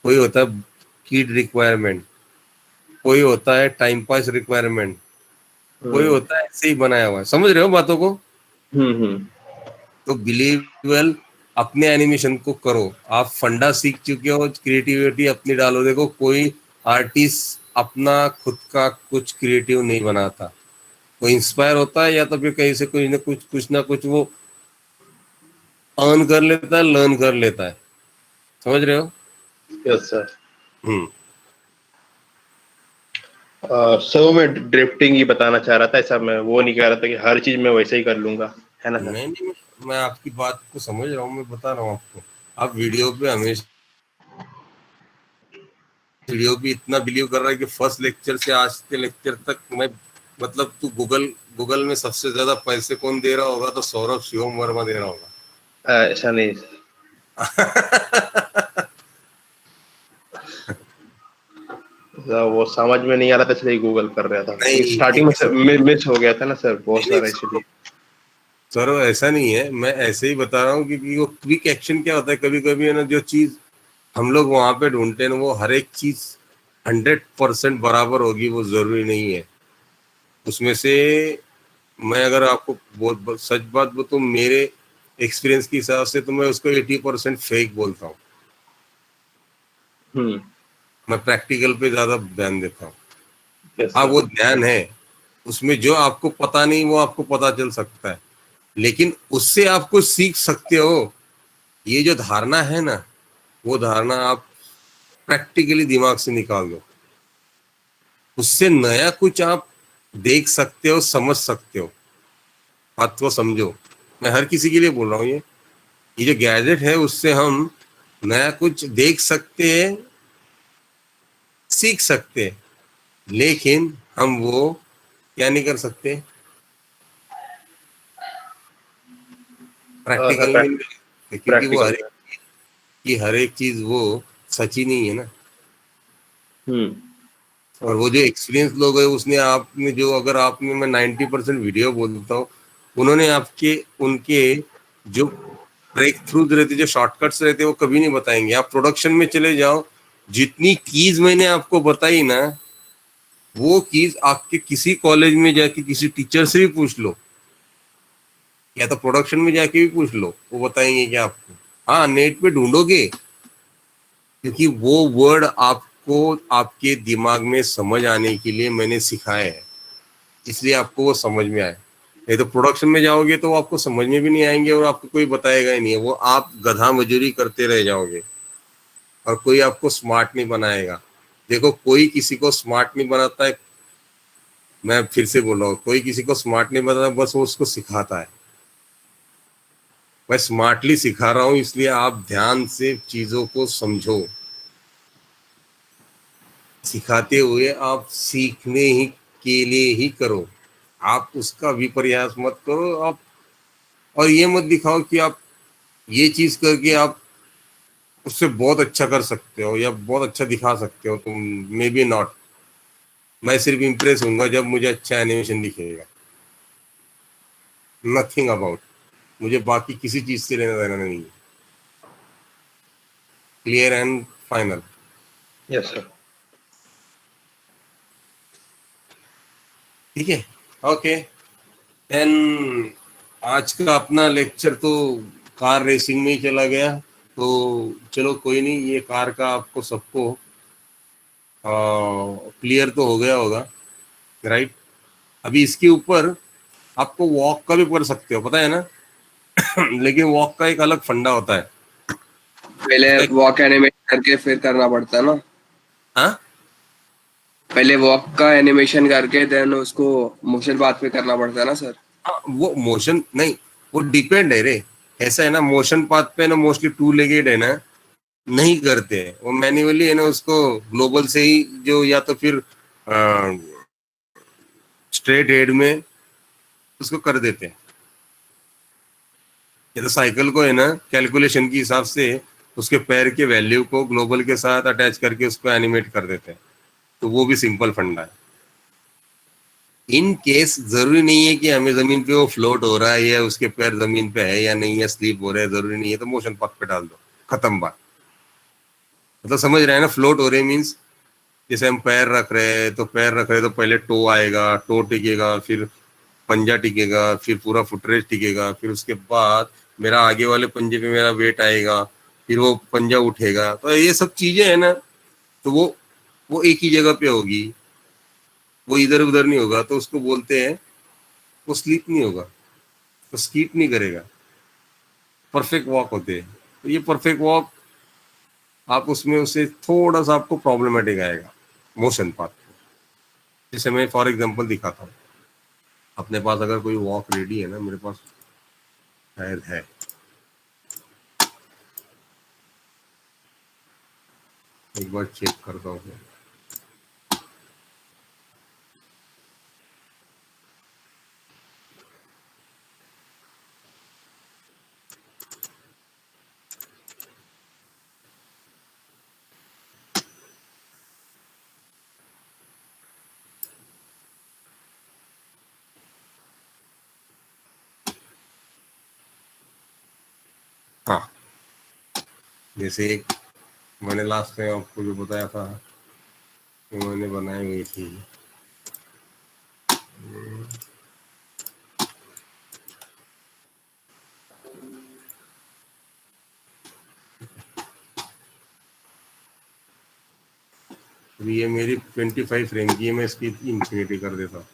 कोई होता है कीड रिक्वायरमेंट, कोई होता है टाइम पास रिक्वायरमेंट, कोई होता है ऐसे ही बनाया हुआ है। समझ रहे हो बातों को? हम्म। तो बिलीवेबल अपने एनिमेशन को करो। आप फंडा सीख चुके हो, क्रिएटिविटी अपनी डालो। देखो कोई आर्टिस्ट अपना खुद का कुछ क्रिएटिव नहीं बनाता, वो इंस्पायर होता है या तो फिर कहीं से कुछ ना कुछ वो अर्न कर लेता है, लर्न कर लेता है। समझ रहे हो? Yes sir. हम्म। सर वो मैं ड्रिफ्टिंग ही बताना चाह रहा था, ऐसा मैं वो नहीं कह रहा था कि हर चीज मैं वैसे ही कर लूंगा, है ना सर? नहीं, मैं आपकी बात को समझ रहा हूँ, मैं बता रहा हूँ आपको। आप वीडियो पे हमेशा वीडियो भी इतना बिलीव कर रहा है कि फर्स्ट लेक्चर से आज के लेक्चर तक मैं, मतलब तू गूगल में सबसे ज्यादा पैसे कौन दे रहा होगा, तो सौरभ शिवम वर्मा दे रहा होगा। ऐसा नहीं सर, वो समझ में नहीं आ रहा था इसलिए गूगल कर रहा था, नहीं स्टार्टिंग में मिस हो गया था ना सर बहुत नहीं सारा, सौरभ, इसलिए। सौरभ ऐसा नहीं है, मैं ऐसे ही बता रहा हूँ क्योंकि वो क्विक एक्शन क्या होता है, कभी कभी है ना, जो चीज हम लोग वहां पे ढूंढते हैं ना, वो हर एक चीज 100% बराबर होगी, वो जरूरी नहीं है। उसमें से मैं अगर आपको सच बात बताऊं, मेरे एक्सपीरियंस के हिसाब से तो मैं उसको 80% फेक बोलता हूँ। हम्म। मैं प्रैक्टिकल पे ज्यादा ध्यान देता हूँ। यस हाँ, सर। वो ध्यान है, उसमें जो आपको पता नहीं वो आपको पता चल सकता है, लेकिन उससे आपको सीख सकते हो। ये जो धारणा है ना, वो धारणा आप प्रैक्टिकली दिमाग से निकाल दो, उससे नया कुछ आप देख सकते हो, समझ सकते हो। बात को समझो, मैं हर किसी के लिए बोल रहा हूँ, ये जो गैजेट है उससे हम नया कुछ देख सकते हैं, सीख सकते हैं, लेकिन हम वो क्या नहीं कर सकते, सर प्रैक्टिकल में नहीं कर सकते, क्योंकि वो प्रैक्टिकल में। हर एक चीज वो सच ही नहीं है ना। हम्म। और वो जो एक्सपीरियंस लोग है, उसने आपने जो, अगर आपने, मैं 90% वीडियो बोलता हूँ, उन्होंने आपके उनके जो ब्रेक थ्रूज रहते, जो शॉर्टकट्स रहते, वो कभी नहीं बताएंगे। आप प्रोडक्शन में चले जाओ, जितनी कीज मैंने आपको बताई ना, वो कीज आपके किसी कॉलेज में जाके किसी टीचर से भी पूछ लो, या तो प्रोडक्शन में जाके भी पूछ लो, वो बताएंगे कि आपको। हाँ, नेट पे ढूंढोगे, क्योंकि वो वर्ड आपको आपके दिमाग में समझ आने के लिए मैंने सिखाया है, इसलिए आपको वो समझ में आए। नहीं तो प्रोडक्शन में जाओगे तो वो आपको समझ में भी नहीं आएंगे, और आपको कोई बताएगा ही नहीं है, वो आप गधा मजूरी करते रह जाओगे, और कोई आपको स्मार्ट नहीं बनाएगा। देखो, कोई किसी को स्मार्ट नहीं बनाता है, मैं फिर से बोल रहा हूँ, कोई किसी को स्मार्ट नहीं बनाता, बस वो उसको सिखाता है। मैं स्मार्टली सिखा रहा हूँ, इसलिए आप ध्यान से चीजों को समझो। सिखाते हुए आप सीखने ही के लिए ही करो, आप उसका विपर्यास मत करो। आप और ये मत दिखाओ कि आप ये चीज करके आप उससे बहुत अच्छा कर सकते हो या बहुत अच्छा दिखा सकते हो, तुम मे बी नॉट। मैं सिर्फ इम्प्रेस होऊंगा जब मुझे अच्छा एनिमेशन दिखेगा, नथिंग अबाउट। मुझे बाकी किसी चीज से लेना देना नहीं है। Clear and final. Yes sir. ठीक है, ओके। देन आज का अपना लेक्चर तो कार रेसिंग में ही चला गया, तो चलो कोई नहीं, ये कार का आपको सबको क्लियर तो हो गया होगा, राइट। अभी इसके ऊपर आपको वॉक का भी कर सकते हो, पता है ना। लेकिन वॉक का एक अलग फंडा होता है। पहले उसका एक, वॉक एनिमेट करके फिर करना पड़ता है ना। हाँ पहले वॉक का एनिमेशन करके देन उसको मोशन पाथ पे करना पड़ता है ना सर। हाँ, वो मोशन नहीं, वो डिपेंड है रे। ऐसा है ना, मोशन पाथ पे ना मोस्टली टू लेगेड है ना, नहीं करते हैं वो मैन्युअली, है ना, उसको ग्लोबल से ही, जो या तो फिर स्ट्रेट हेड में उसको कर देते हैं, या तो साइकिल को है ना कैलकुलेशन के हिसाब से उसके पैर के वैल्यू को ग्लोबल के साथ अटैच करके उसको एनिमेट कर देते हैं। तो वो भी सिंपल फंडा है। इन केस जरूरी नहीं है कि हमें जमीन पे वो फ्लोट हो रहा है या उसके पैर जमीन पे है या नहीं, या स्लीप हो रहा है, जरूरी नहीं है, तो मोशन पथ पे डाल दो, खत्म बात। मतलब समझ रहे हैं ना, फ्लोट हो रहे मीन्स जैसे हम पैर रख रहे हैं, तो पैर रख रहे हैं तो पहले टो आएगा, टो टिकेगा, फिर पंजा टिकेगा, फिर पूरा फुटरेज टिकेगा, फिर उसके बाद मेरा आगे वाले पंजे पे मेरा वेट आएगा, फिर वो पंजा उठेगा, तो ये सब चीजें है ना, तो वो एक ही जगह पे होगी, वो इधर उधर नहीं होगा, तो उसको बोलते हैं, वो स्लीप नहीं होगा, तो स्कीप नहीं करेगा, परफेक्ट वॉक होते हैं। तो ये परफेक्ट वॉक आप उसमें उसे थोड़ा सा आपको प्रॉब्लमेटिक आएगा मोशन पाथ। जैसे मैं फॉर एग्जांपल दिखाता हूँ, अपने पास अगर कोई वॉक रेडी है ना, मेरे पास शायद है, एक बार चेक करता हूँ। हाँ, जैसे एक मैंने लास्ट टाइम आपको जो बताया था कि मैंने बनाई हुई थी, अभी ये मेरी 25 फ्रेम की है, मैं इसकी इंफिनिटी कर देता हूँ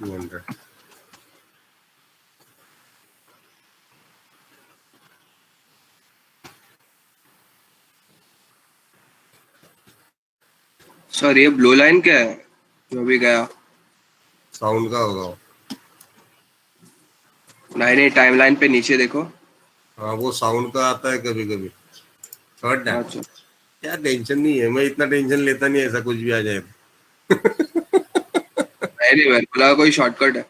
200। सर ये ब्लू लाइन क्या है जो भी गया? साउंड का होगा वो। नहीं नहीं, टाइमलाइन पे नीचे देखो। हाँ, वो साउंड का आता है कभी कभी। थर्ड ना, अच्छा, क्या टेंशन नहीं है, मैं इतना टेंशन लेता नहीं, ऐसा कुछ भी आ जाए तो। नहीं नहीं, मैंने बोला कोई शॉर्टकट है।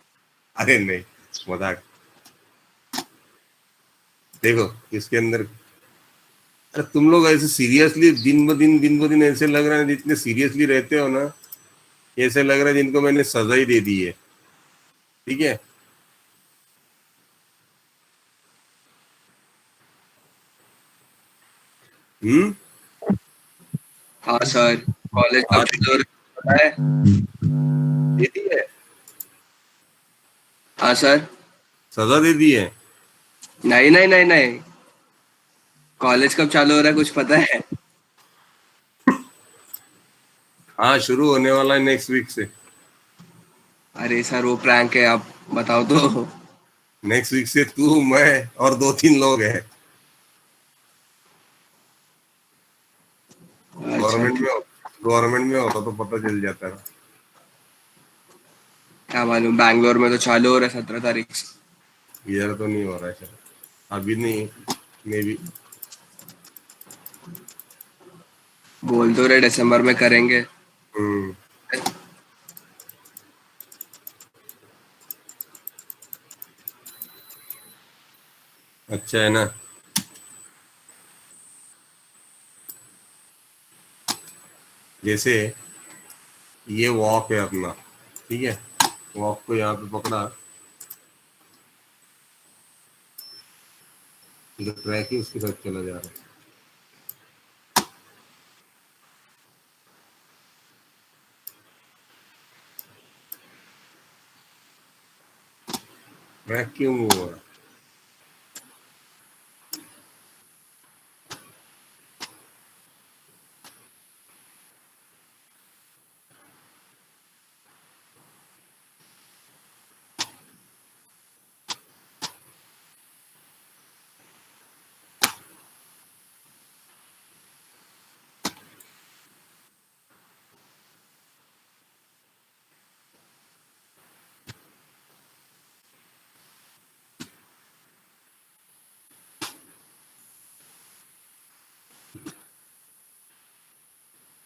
अरे नहीं, मजाक। देखो इसके अंदर, अरे तुम लोग ऐसे सीरियसली दिन ब दिन ऐसे लग रहा है, जितने सीरियसली रहते हो ना, ऐसे लग रहा है जिनको मैंने सजा ही दे दी है। ठीक है। हम्म। हाँ सर, कॉलेज कब हाँ, चालू हो रहा है पता है? दे दी है, हाँ सर। सजा दे दी है। नहीं नहीं नहीं नहीं, कॉलेज कब चालू हो रहा है कुछ पता है? हाँ, शुरू होने वाला है नेक्स्ट वीक से। अरे सर वो प्रैंक है, आप बताओ तो। नेक्स्ट वीक से तू, मैं और 2-3 लोग हैं। अच्छा गवर्नमेंट ठीक। में गवर्नमेंट में होता तो पता चल जाता है। क्या मालूम, बैंगलोर में तो चालू हो रहा है 17 तारीख से। इधर तो नहीं हो रहा है शायद, अभी नहीं, मे बी। बोल तो रहे दिसंबर में करेंगे। हम्म। अच्छा है ना। जैसे ये वॉक है अपना, ठीक है, वॉक को यहाँ पे पकड़ा, जो ट्रैक है उसके साथ चला जा रहा है। ट्रैक क्यों मूव हो रहा है?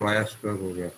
वाया स्ट्रक हो गया।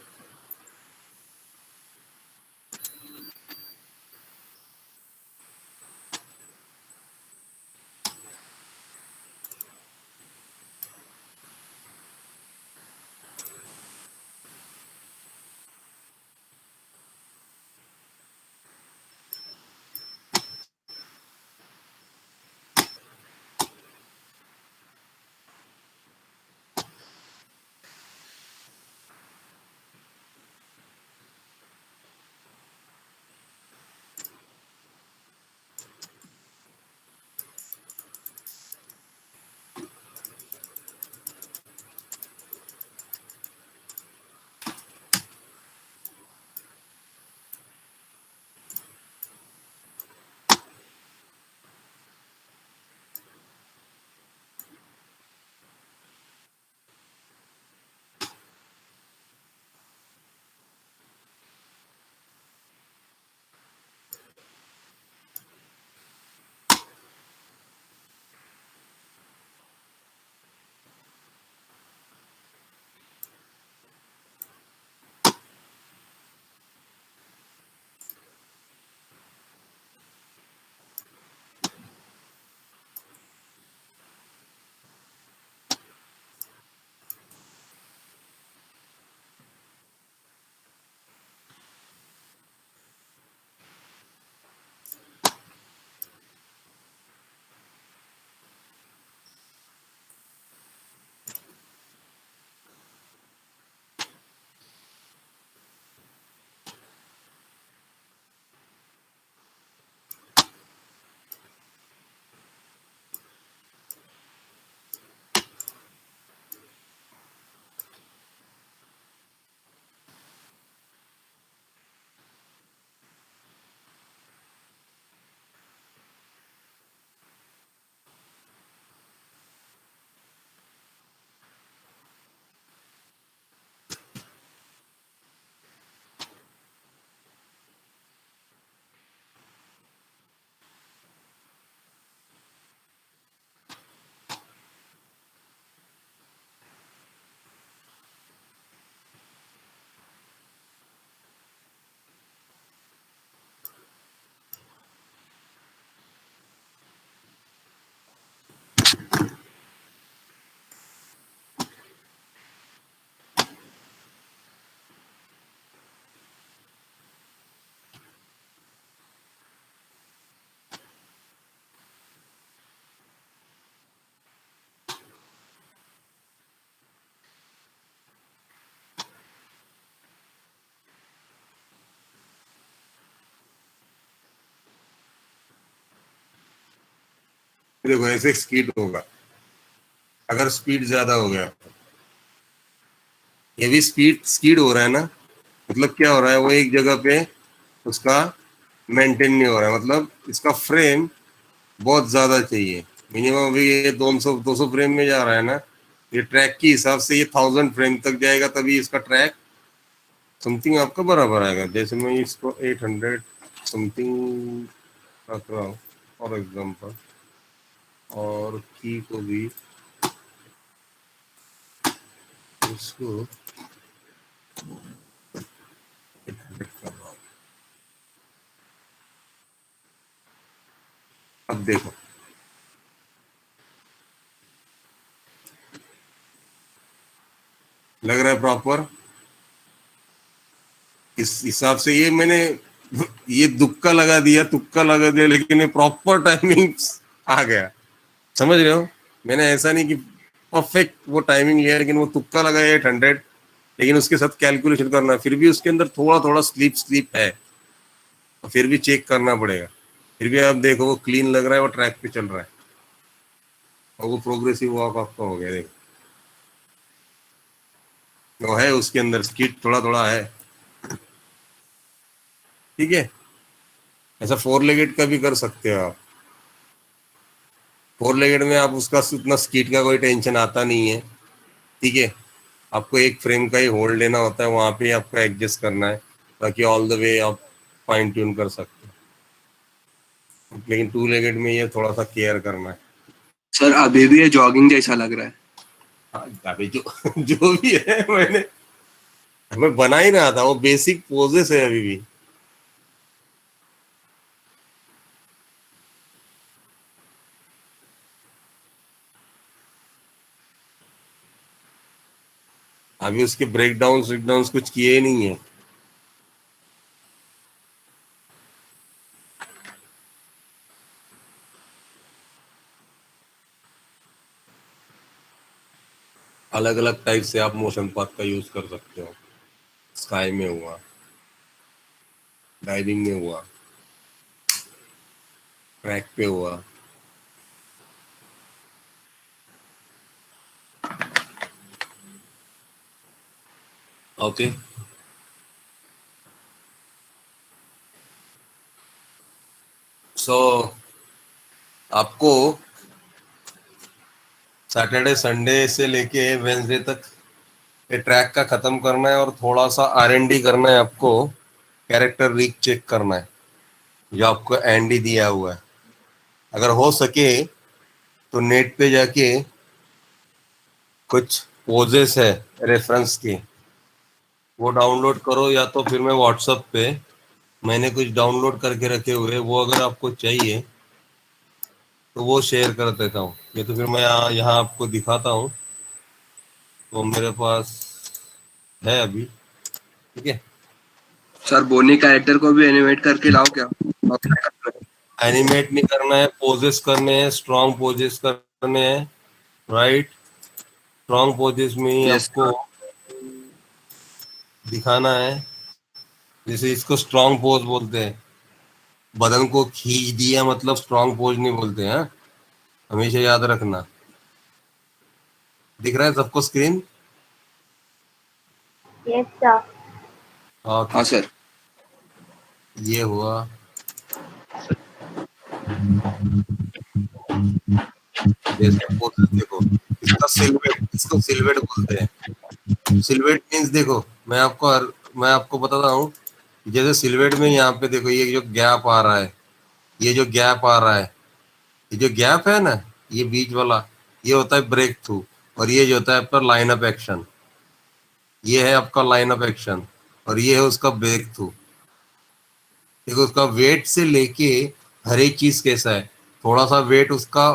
देखो ऐसे स्कीड होगा अगर स्पीड ज्यादा हो गया तो। ये भी स्कीड हो रहा है ना, मतलब क्या हो रहा है, वो एक जगह पे उसका मेंटेन नहीं हो रहा है, मतलब इसका फ्रेम बहुत ज्यादा चाहिए। मिनिमम अभी ये 200 फ्रेम में जा रहा है ना, ये ट्रैक के हिसाब से ये 1000 फ्रेम तक जाएगा, तभी इसका ट्रैक समथिंग आपका बराबर आएगा। जैसे मैं इसको 800 समथिंग रख रहा हूँ फॉर एग्जाम्पल, और की को भी इसको 800 कर रहा हूँ। अब देखो लग रहा है प्रॉपर। इस हिसाब से ये मैंने ये तुक्का लगा दिया, लेकिन ये प्रॉपर टाइमिंग आ गया। समझ रहे हो, मैंने ऐसा नहीं कि परफेक्ट वो टाइमिंग लिया, लेकिन वो तुक्का लगा 800, लेकिन उसके साथ कैलकुलेशन करना है, फिर भी उसके अंदर थोड़ा थोड़ा स्लिप है, और फिर भी चेक करना पड़ेगा। फिर भी आप देखो वो क्लीन लग रहा है, वो ट्रैक पे चल रहा है, और वो प्रोग्रेसिव वॉक आपका हो गया। देखो वो है उसके अंदर स्किट थोड़ा थोड़ा है, ठीक है। ऐसा 4 लेगेड का भी कर सकते हो आप। 4 लेगेड में आप उसका उतना स्किट का कोई टेंशन आता नहीं है, ठीक है। आपको एक फ्रेम का ही होल्ड लेना होता है, वहां पे आपको एडजस्ट करना है, ताकि ऑल द वे आप फाइन ट्यून कर सकते हो। लेकिन 2 लेगेड में ये थोड़ा सा केयर करना है। सर अभी भी ये जॉगिंग जैसा लग रहा है। हाँ, अभी जो जो भी है मैं बना ही रहा था, वो बेसिक पोजेस है अभी भी। अभी उसके ब्रेकडाउन कुछ किए ही नहीं है। अलग अलग टाइप से आप मोशन पाथ का यूज कर सकते हो। स्काई में हुआ, डाइविंग में हुआ, ट्रैक पे हुआ। ओके, सो आपको सैटरडे संडे से लेके वेंसडे तक ये ट्रैक का खत्म करना है, और थोड़ा सा R&D करना है आपको, कैरेक्टर रीच चेक करना है जो आपको एंडी दिया हुआ है। अगर हो सके तो नेट पे जाके कुछ पोजेस है रेफरेंस के, वो डाउनलोड करो, या तो फिर मैं व्हाट्सएप पे मैंने कुछ डाउनलोड करके रखे हुए, वो अगर आपको चाहिए तो वो शेयर कर देता हूँ, ये तो फिर मैं यहाँ आपको दिखाता हूँ। तो मेरे पास है अभी, ठीक है। सर बोनी कैरेक्टर को भी एनिमेट करके लाओ क्या? एनिमेट नहीं करना है, पोजेस करने हैं, स्ट्रॉन्ग पोजेस करने हैं, राइट। स्ट्रॉन्ग पोजेस में ही यस आपको दिखाना है। जैसे इसको स्ट्रॉन्ग पोज बोलते हैं, बदन को खींच दिया मतलब स्ट्रॉन्ग पोज नहीं बोलते हैं, हमेशा याद रखना। दिख रहा है सबको स्क्रीन? Yes sir. ओके, हाँ सर। ये हुआ। जैसे पोजेस देखो, इसको सिलवेट बोलते हैं। सिलवेट मीन्स देखो, मैं आपको बताता हूँ। जैसे सिलवेट में यहाँ पे देखो, ये जो गैप आ रहा है, ये जो गैप आ रहा है, ये जो गैप है ना, ये बीच वाला, ये होता है ब्रेक थ्रू, और ये जो होता है आपका लाइन अप एक्शन, ये है आपका लाइन अप एक्शन, और ये है उसका ब्रेक थ्रू। देखो उसका वेट से लेके हर एक चीज कैसा है, थोड़ा सा वेट उसका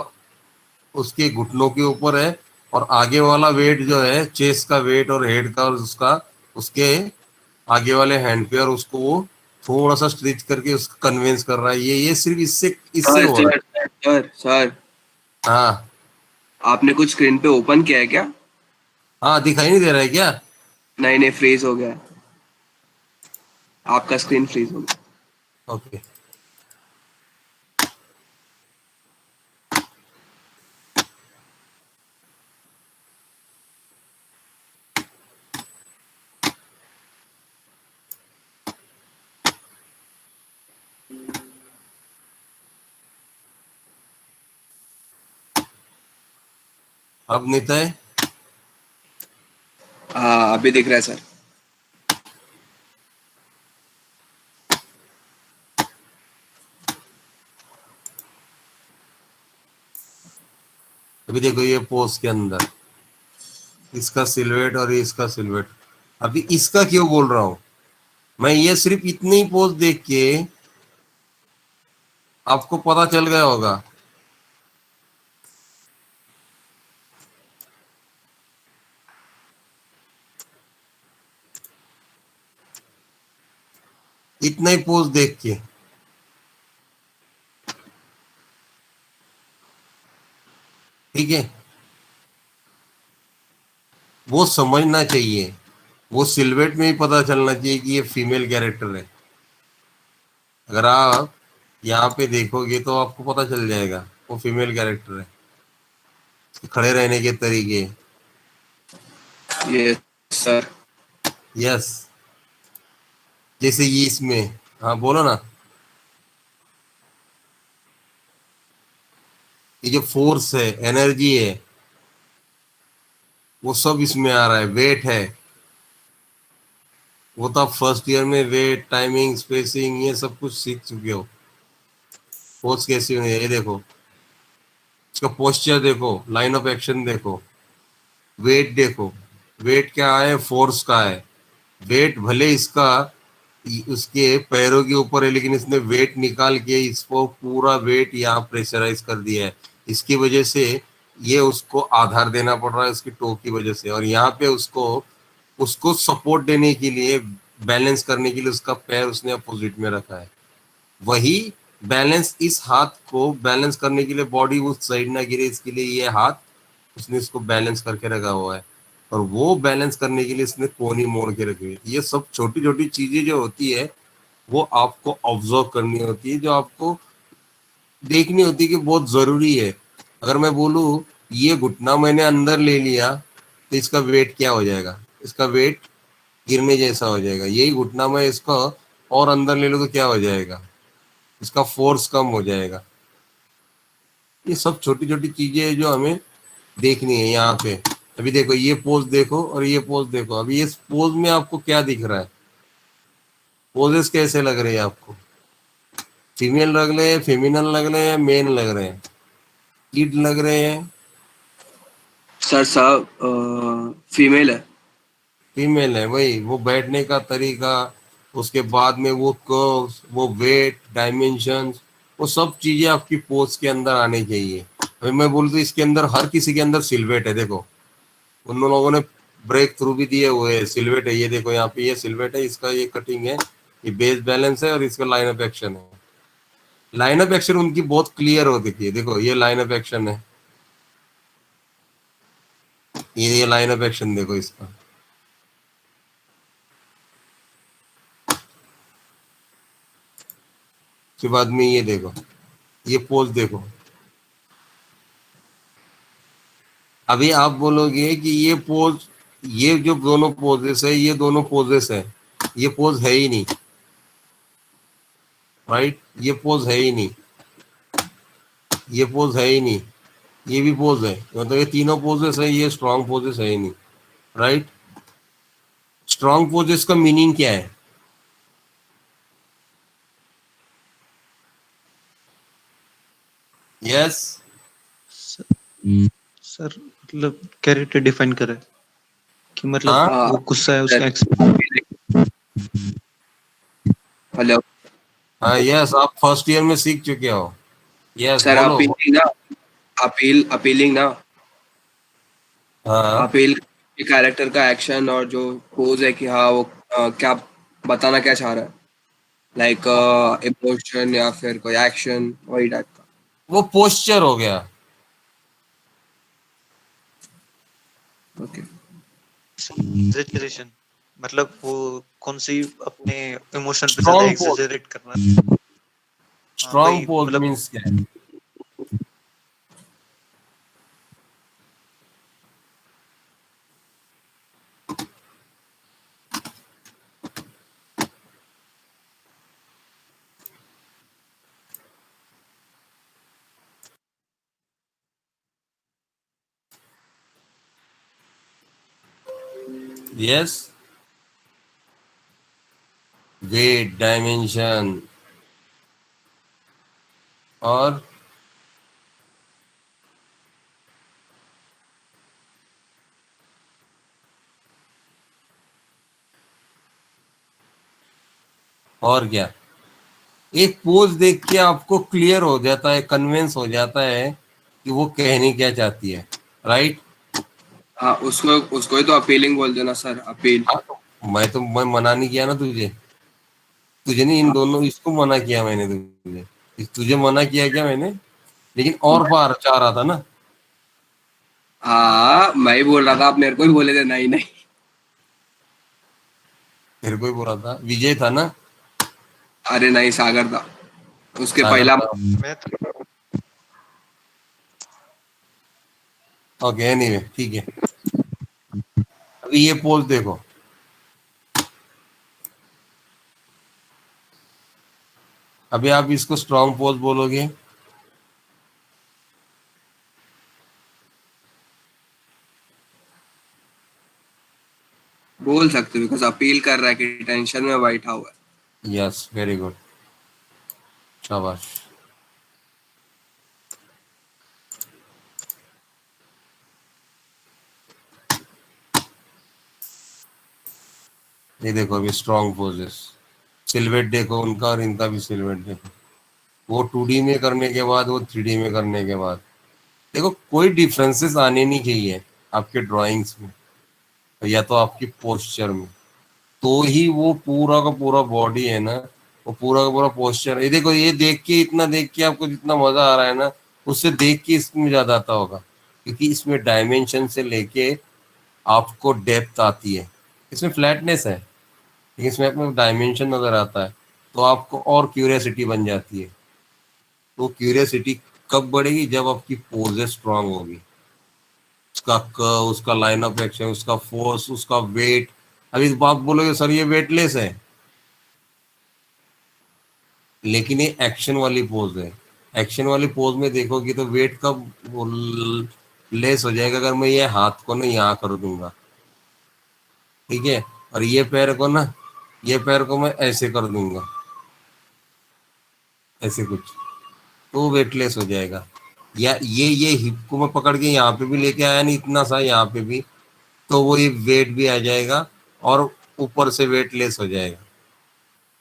उसके घुटनों के ऊपर है, और आगे वाला वेट जो है चेस्ट का वेट और हेड का, और उसका उसके आगे वाले हैंड पे, और उसको वो थोड़ा सा स्ट्रेच करके उसको कन्विंस कर रहा है। ये सिर्फ इससे इससे सर हो रहा सर सर सर है। हाँ आपने कुछ स्क्रीन पे ओपन किया है क्या? हाँ, दिखाई नहीं दे रहा है क्या? नहीं नहीं, फ्रीज हो गया है। आपका स्क्रीन फ्रीज हो गया। ओके, अब नितय हाँ अभी दिख रहा है सर। अभी देखो ये पोज के अंदर इसका सिलवेट और ये इसका सिलवेट। अभी इसका क्यों बोल रहा हूं मैं, ये सिर्फ इतनी ही पोज देख के आपको पता चल गया होगा। इतना ही पोज देख के ठीक है, वो समझना चाहिए, वो सिलवेट में ही पता चलना चाहिए कि ये फीमेल कैरेक्टर है। अगर आप यहाँ पे देखोगे तो आपको पता चल जाएगा वो फीमेल कैरेक्टर है। खड़े रहने के तरीके, ये सर यस, जैसे ये इसमें, हाँ बोलो ना, ये जो फोर्स है, एनर्जी है, वो सब इसमें आ रहा है। वेट है, वो तो आप फर्स्ट ईयर में वेट, टाइमिंग, स्पेसिंग ये सब कुछ सीख चुके हो। फोर्स कैसी हुई है ये देखो, इसका पोस्चर देखो, लाइन ऑफ एक्शन देखो, वेट देखो, वेट क्या है, फोर्स का है। वेट भले इसका उसके पैरों के ऊपर है, लेकिन इसने वेट निकाल के इसको पूरा वेट यहाँ प्रेशराइज कर दिया है। इसकी वजह से ये उसको आधार देना पड़ रहा है उसकी टो की वजह से, और यहाँ पे उसको उसको सपोर्ट देने के लिए, बैलेंस करने के लिए उसका पैर उसने अपोजिट में रखा है। वही बैलेंस, इस हाथ को बैलेंस करने के लिए, बॉडी उस साइड ना गिरे इसके लिए ये हाथ उसने इसको बैलेंस करके रखा हुआ है, और वो बैलेंस करने के लिए इसने कोनी मोड़ के रखी हुई है। ये सब छोटी छोटी चीजें जो होती है वो आपको ऑब्जर्व करनी होती है, जो आपको देखनी होती है कि बहुत जरूरी है। अगर मैं बोलूँ ये घुटना मैंने अंदर ले लिया तो इसका वेट क्या हो जाएगा, इसका वेट गिरने जैसा हो जाएगा। यही घुटना मैं इसका और अंदर ले लूँ तो क्या हो जाएगा, इसका फोर्स कम हो जाएगा। ये सब छोटी छोटी चीजें हैं जो हमें देखनी है यहाँ पे। अभी देखो ये पोज देखो और ये पोज देखो, अभी इस पोज में आपको क्या दिख रहा है, पोजेस कैसे लग रहे हैं आपको, फीमेल लग रहे हैं, फेमिनल लग रहे हैं, मेन लग रहे हैं, किड लग रहे हैं, सर सब फीमेल है। फीमेल है। वही वो बैठने का तरीका, उसके बाद में वो कर्व्स, वो वेट, डायमेंशंस, वो सब चीजें आपकी पोज के अंदर आनी चाहिए। अभी मैं बोलूँ तो इसके अंदर हर किसी के अंदर सिलवेट है। देखो उन लोगों ने ब्रेक थ्रू भी दिए हुए हैं, सिलवेट है, ये देखो यहाँ पे ये सिलवेट है, इसका ये कटिंग है, ये बेस बैलेंस है और इसका लाइन ऑफ एक्शन है। लाइन ऑफ एक्शन उनकी बहुत क्लियर हो दिखी है। देखो ये लाइन ऑफ एक्शन है, ये लाइन ऑफ एक्शन देखो इसका। उसके बाद में ये देखो, ये पोज देखो। अभी आप बोलोगे कि ये पोज, ये जो दोनों पोजेस है, ये दोनों पोजेस है, ये पोज है ही नहीं, राइट, ये पोज है ही नहीं, ये पोज है ही नहीं, ये भी पोज है, मतलब ये तीनों पोजेस है, ये स्ट्रॉन्ग पोजेस है ही नहीं, राइट। स्ट्रॉन्ग पोजेस का मीनिंग क्या है, यस, सर मतलब कैरेक्टर डिफाइन करे कि मतलब हाँ हाँ वो गुस्सा है सर। उसका हेलो हाँ, यस, आप फर्स्ट ईयर में सीख चुके हो, यस सर, बोलो। अपीलिंग ना, अपीलिंग ना, हाँ, अपील कैरेक्टर का एक्शन और जो पोज है कि हाँ वो क्या बताना क्या चाह रहा है, लाइक इमोशन या फिर कोई एक्शन, वही टाइप का। वो पोस्चर हो गया। ओके एग्जैजरेशन, मतलब वो कौन सी अपने इमोशन पे ज्यादा स्ट्रॉन्ग पोज, एग्जैजरेट करना। हाँ स्ट्रॉन्ग वही पोज मतलब मीन्स क्या है, यस, वेट, डायमेंशन और क्या, एक पोज देख के आपको क्लियर हो जाता है, कन्विंस हो जाता है कि वो कहने क्या चाहती है, राइट? हाँ, उसको उसको ही तो अपीलिंग बोल देना सर, अपील। हाँ, तो मैं मना नहीं किया ना तुझे, तुझे नहीं, इन दोनों इसको मना किया मैंने, तुझे मना किया क्या मैंने? लेकिन और बार चाह रहा था ना, हाँ, मैं ही बोल रहा था, आप मेरे को ही बोले थे नहीं नहीं। फिर कोई बोल रहा था, विजय था ना, अरे नहीं, सागर था उसके सागर पहला। था। ओके, एनीवे, ठीक है। अभी ये पोज देखो, अभी आप इसको स्ट्रॉन्ग पोज बोलोगे, बोल सकते हो, बिकॉज अपील कर रहा है कि टेंशन में बैठा हुआ है। यस, वेरी गुड, शाबाश। ये देखो अभी स्ट्रॉन्ग पोजेस, सिलवेट देखो उनका और इनका भी सिलवेट देखो, वो 2D में करने के बाद, वो 3D में करने के बाद, देखो कोई डिफरेंसेस आने नहीं चाहिए आपके ड्राइंग्स में, या तो आपकी पोस्चर में, तो ही वो पूरा का पूरा बॉडी है ना, वो पूरा का पूरा पोस्चर, ये देखो, ये देख के, इतना देख के आपको जितना मजा आ रहा है ना, उससे देख के इसमें ज्यादा आता होगा, क्योंकि इसमें डायमेंशन से लेके आपको डेप्थ आती है, इसमें फ्लैटनेस है लेकिन इसमें आपको डायमेंशन नजर आता है, तो आपको और क्यूरियोसिटी बन जाती है। तो क्यूरियोसिटी कब बढ़ेगी? जब आपकी पोजेस स्ट्रांग होगी, उसका कर्व, उसका लाइन ऑफ एक्शन, उसका फोर्स, उसका वेट। अभी आप बोलोगे सर ये वेटलेस है, लेकिन ये एक्शन वाली पोज है। एक्शन वाली पोज में देखोगे तो वेट कब लेस हो जाएगा? अगर मैं ये हाथ को ना यहाँ कर दूंगा, ठीक है, और ये पैर को ना, ये पैर को मैं ऐसे कर दूंगा, ऐसे कुछ, तो वेटलेस हो जाएगा। या ये हिप को मैं पकड़ के यहाँ पे भी लेके आया नहीं, इतना सा यहाँ पे भी, तो वो ये वेट भी आ जाएगा और ऊपर से वेटलेस हो जाएगा।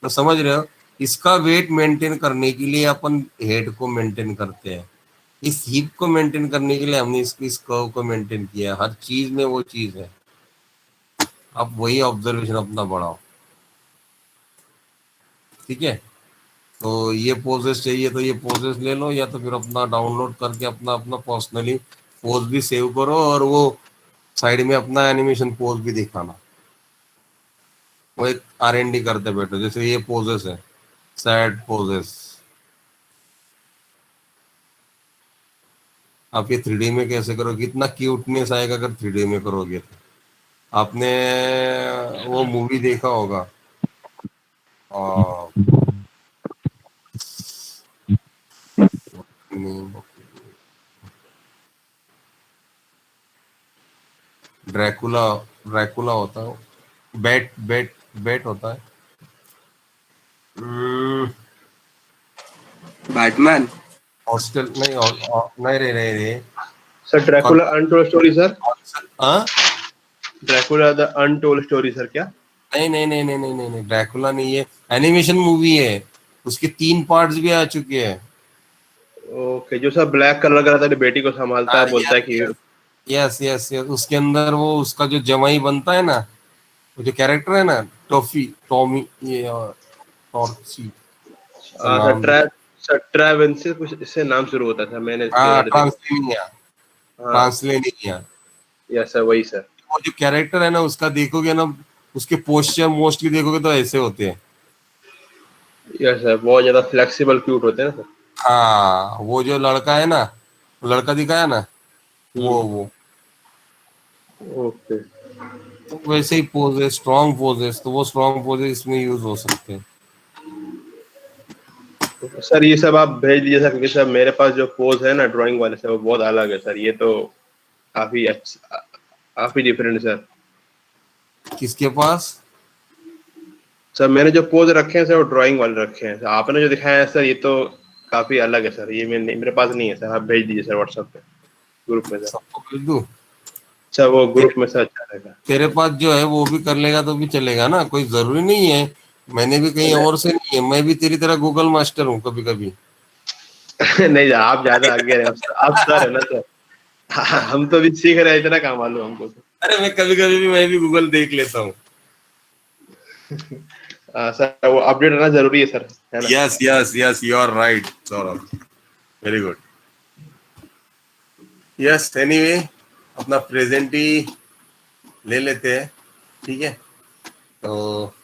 तो समझ रहे हो, इसका वेट मेंटेन करने के लिए अपन हेड को मेंटेन करते हैं, इस हिप को मेंटेन करने के लिए हमने इस कर्व को मेंटेन किया। हर चीज में वो चीज है, अब वही ऑब्जर्वेशन अपना बढ़ाओ, ठीक है? तो ये पोजेस चाहिए तो ये पोजेस ले लो, या तो फिर अपना डाउनलोड करके अपना अपना पर्सनली पोज भी सेव करो, और वो साइड में अपना एनिमेशन पोज भी दिखाना, वो एक R&D करते बैठो। जैसे ये पोजेस है, सैड पोजेस, आप ये 3D में कैसे करोगे? कितना क्यूटनेस आएगा अगर 3D में करोगे तो। आपने वो मूवी देखा होगा, ड्रैकुला, ड्रैकुला होता है, बैट बैट बैट होता है, बैटमैन। हॉस्टल नहीं, नहीं रे, नहीं रे, sir Dracula untold story sir, हाँ, Dracula the untold story sir क्या? नहीं नहीं नहीं नहीं नहीं नहीं नहीं, ड्रैकुला नहीं, ये एनिमेशन मूवी है, उसके 3 पार्ट्स भी आ चुके हैं। ओके, जो सर ब्लैक कलर का रहता है, बेटी को संभालता है, बोलता है कि यस यस यस, उसके अंदर वो उसका जो जमाई बनता है ना, वो जो कैरेक्टर है ना, टॉफी, टॉमी, ये टॉर्ची, उसका नाम, सर ट्रैवेंसी कुछ इससे नाम शुरू होता था, मैंने इसके हाँ, वर्ड देखा। ट्रांसलेनिया, हाँ, ट्रांसलेनिया। यस सर, वही सर। वो जो कैरेक्टर है ना, उसका देखोगे ना, उसके पोस्चर मोस्टली देखोगे तो ऐसे होते हैं। यस सर, बहुत ज्यादा फ्लेक्सिबल क्यूट होते हैं ना सर। हाँ, वो जो लड़का है ना, वो लड़का दिखाया ना, वो ओके तो वैसे ही पोजेस, स्ट्रॉन्ग पोजेस, तो वो स्ट्रॉन्ग पोजेस इसमें यूज हो सकते हैं। सर, ये सब आप भेज दीजिए सर, क्योंकि सर मेरे पास जो पोज है ना ड्राइंग वाले से, वो बहुत अलग है सर, ये तो काफी अच्छा, काफी डिफरेंट सर। किसके पास? सर मैंने जो पोज रखे हैं सर वो ड्राइंग वाले रखे हैं सर, आपने जो दिखाया है सर ये तो काफी अलग है सर, ये मेरे पास नहीं है सर, आप भेज दीजिए सर व्हाट्सएप पे ग्रुप में सर। सबको भेज दूं? सर वो ग्रुप में सर अच्छा रहेगा। तेरे पास जो है वो भी कर लेगा तो भी चलेगा ना, कोई जरूरी नहीं है। मैंने भी कहीं और से नहीं है, मैं भी तेरी तरह गूगल मास्टर हूँ कभी कभी। नहीं आप ज्यादा आगे हैं, आप सर है ना सर। हम तो अभी सीख रहे हैं, इतना काम मालूम हमको तो। अरे मैं भी गूगल देख लेता हूँ। सर वो अपडेट रहना जरूरी है सर, है ना? Yes yes yes, you are right Saurabh, very good. Yes, anyway अपना प्रेजेंट ही ले लेते हैं, ठीक है? तो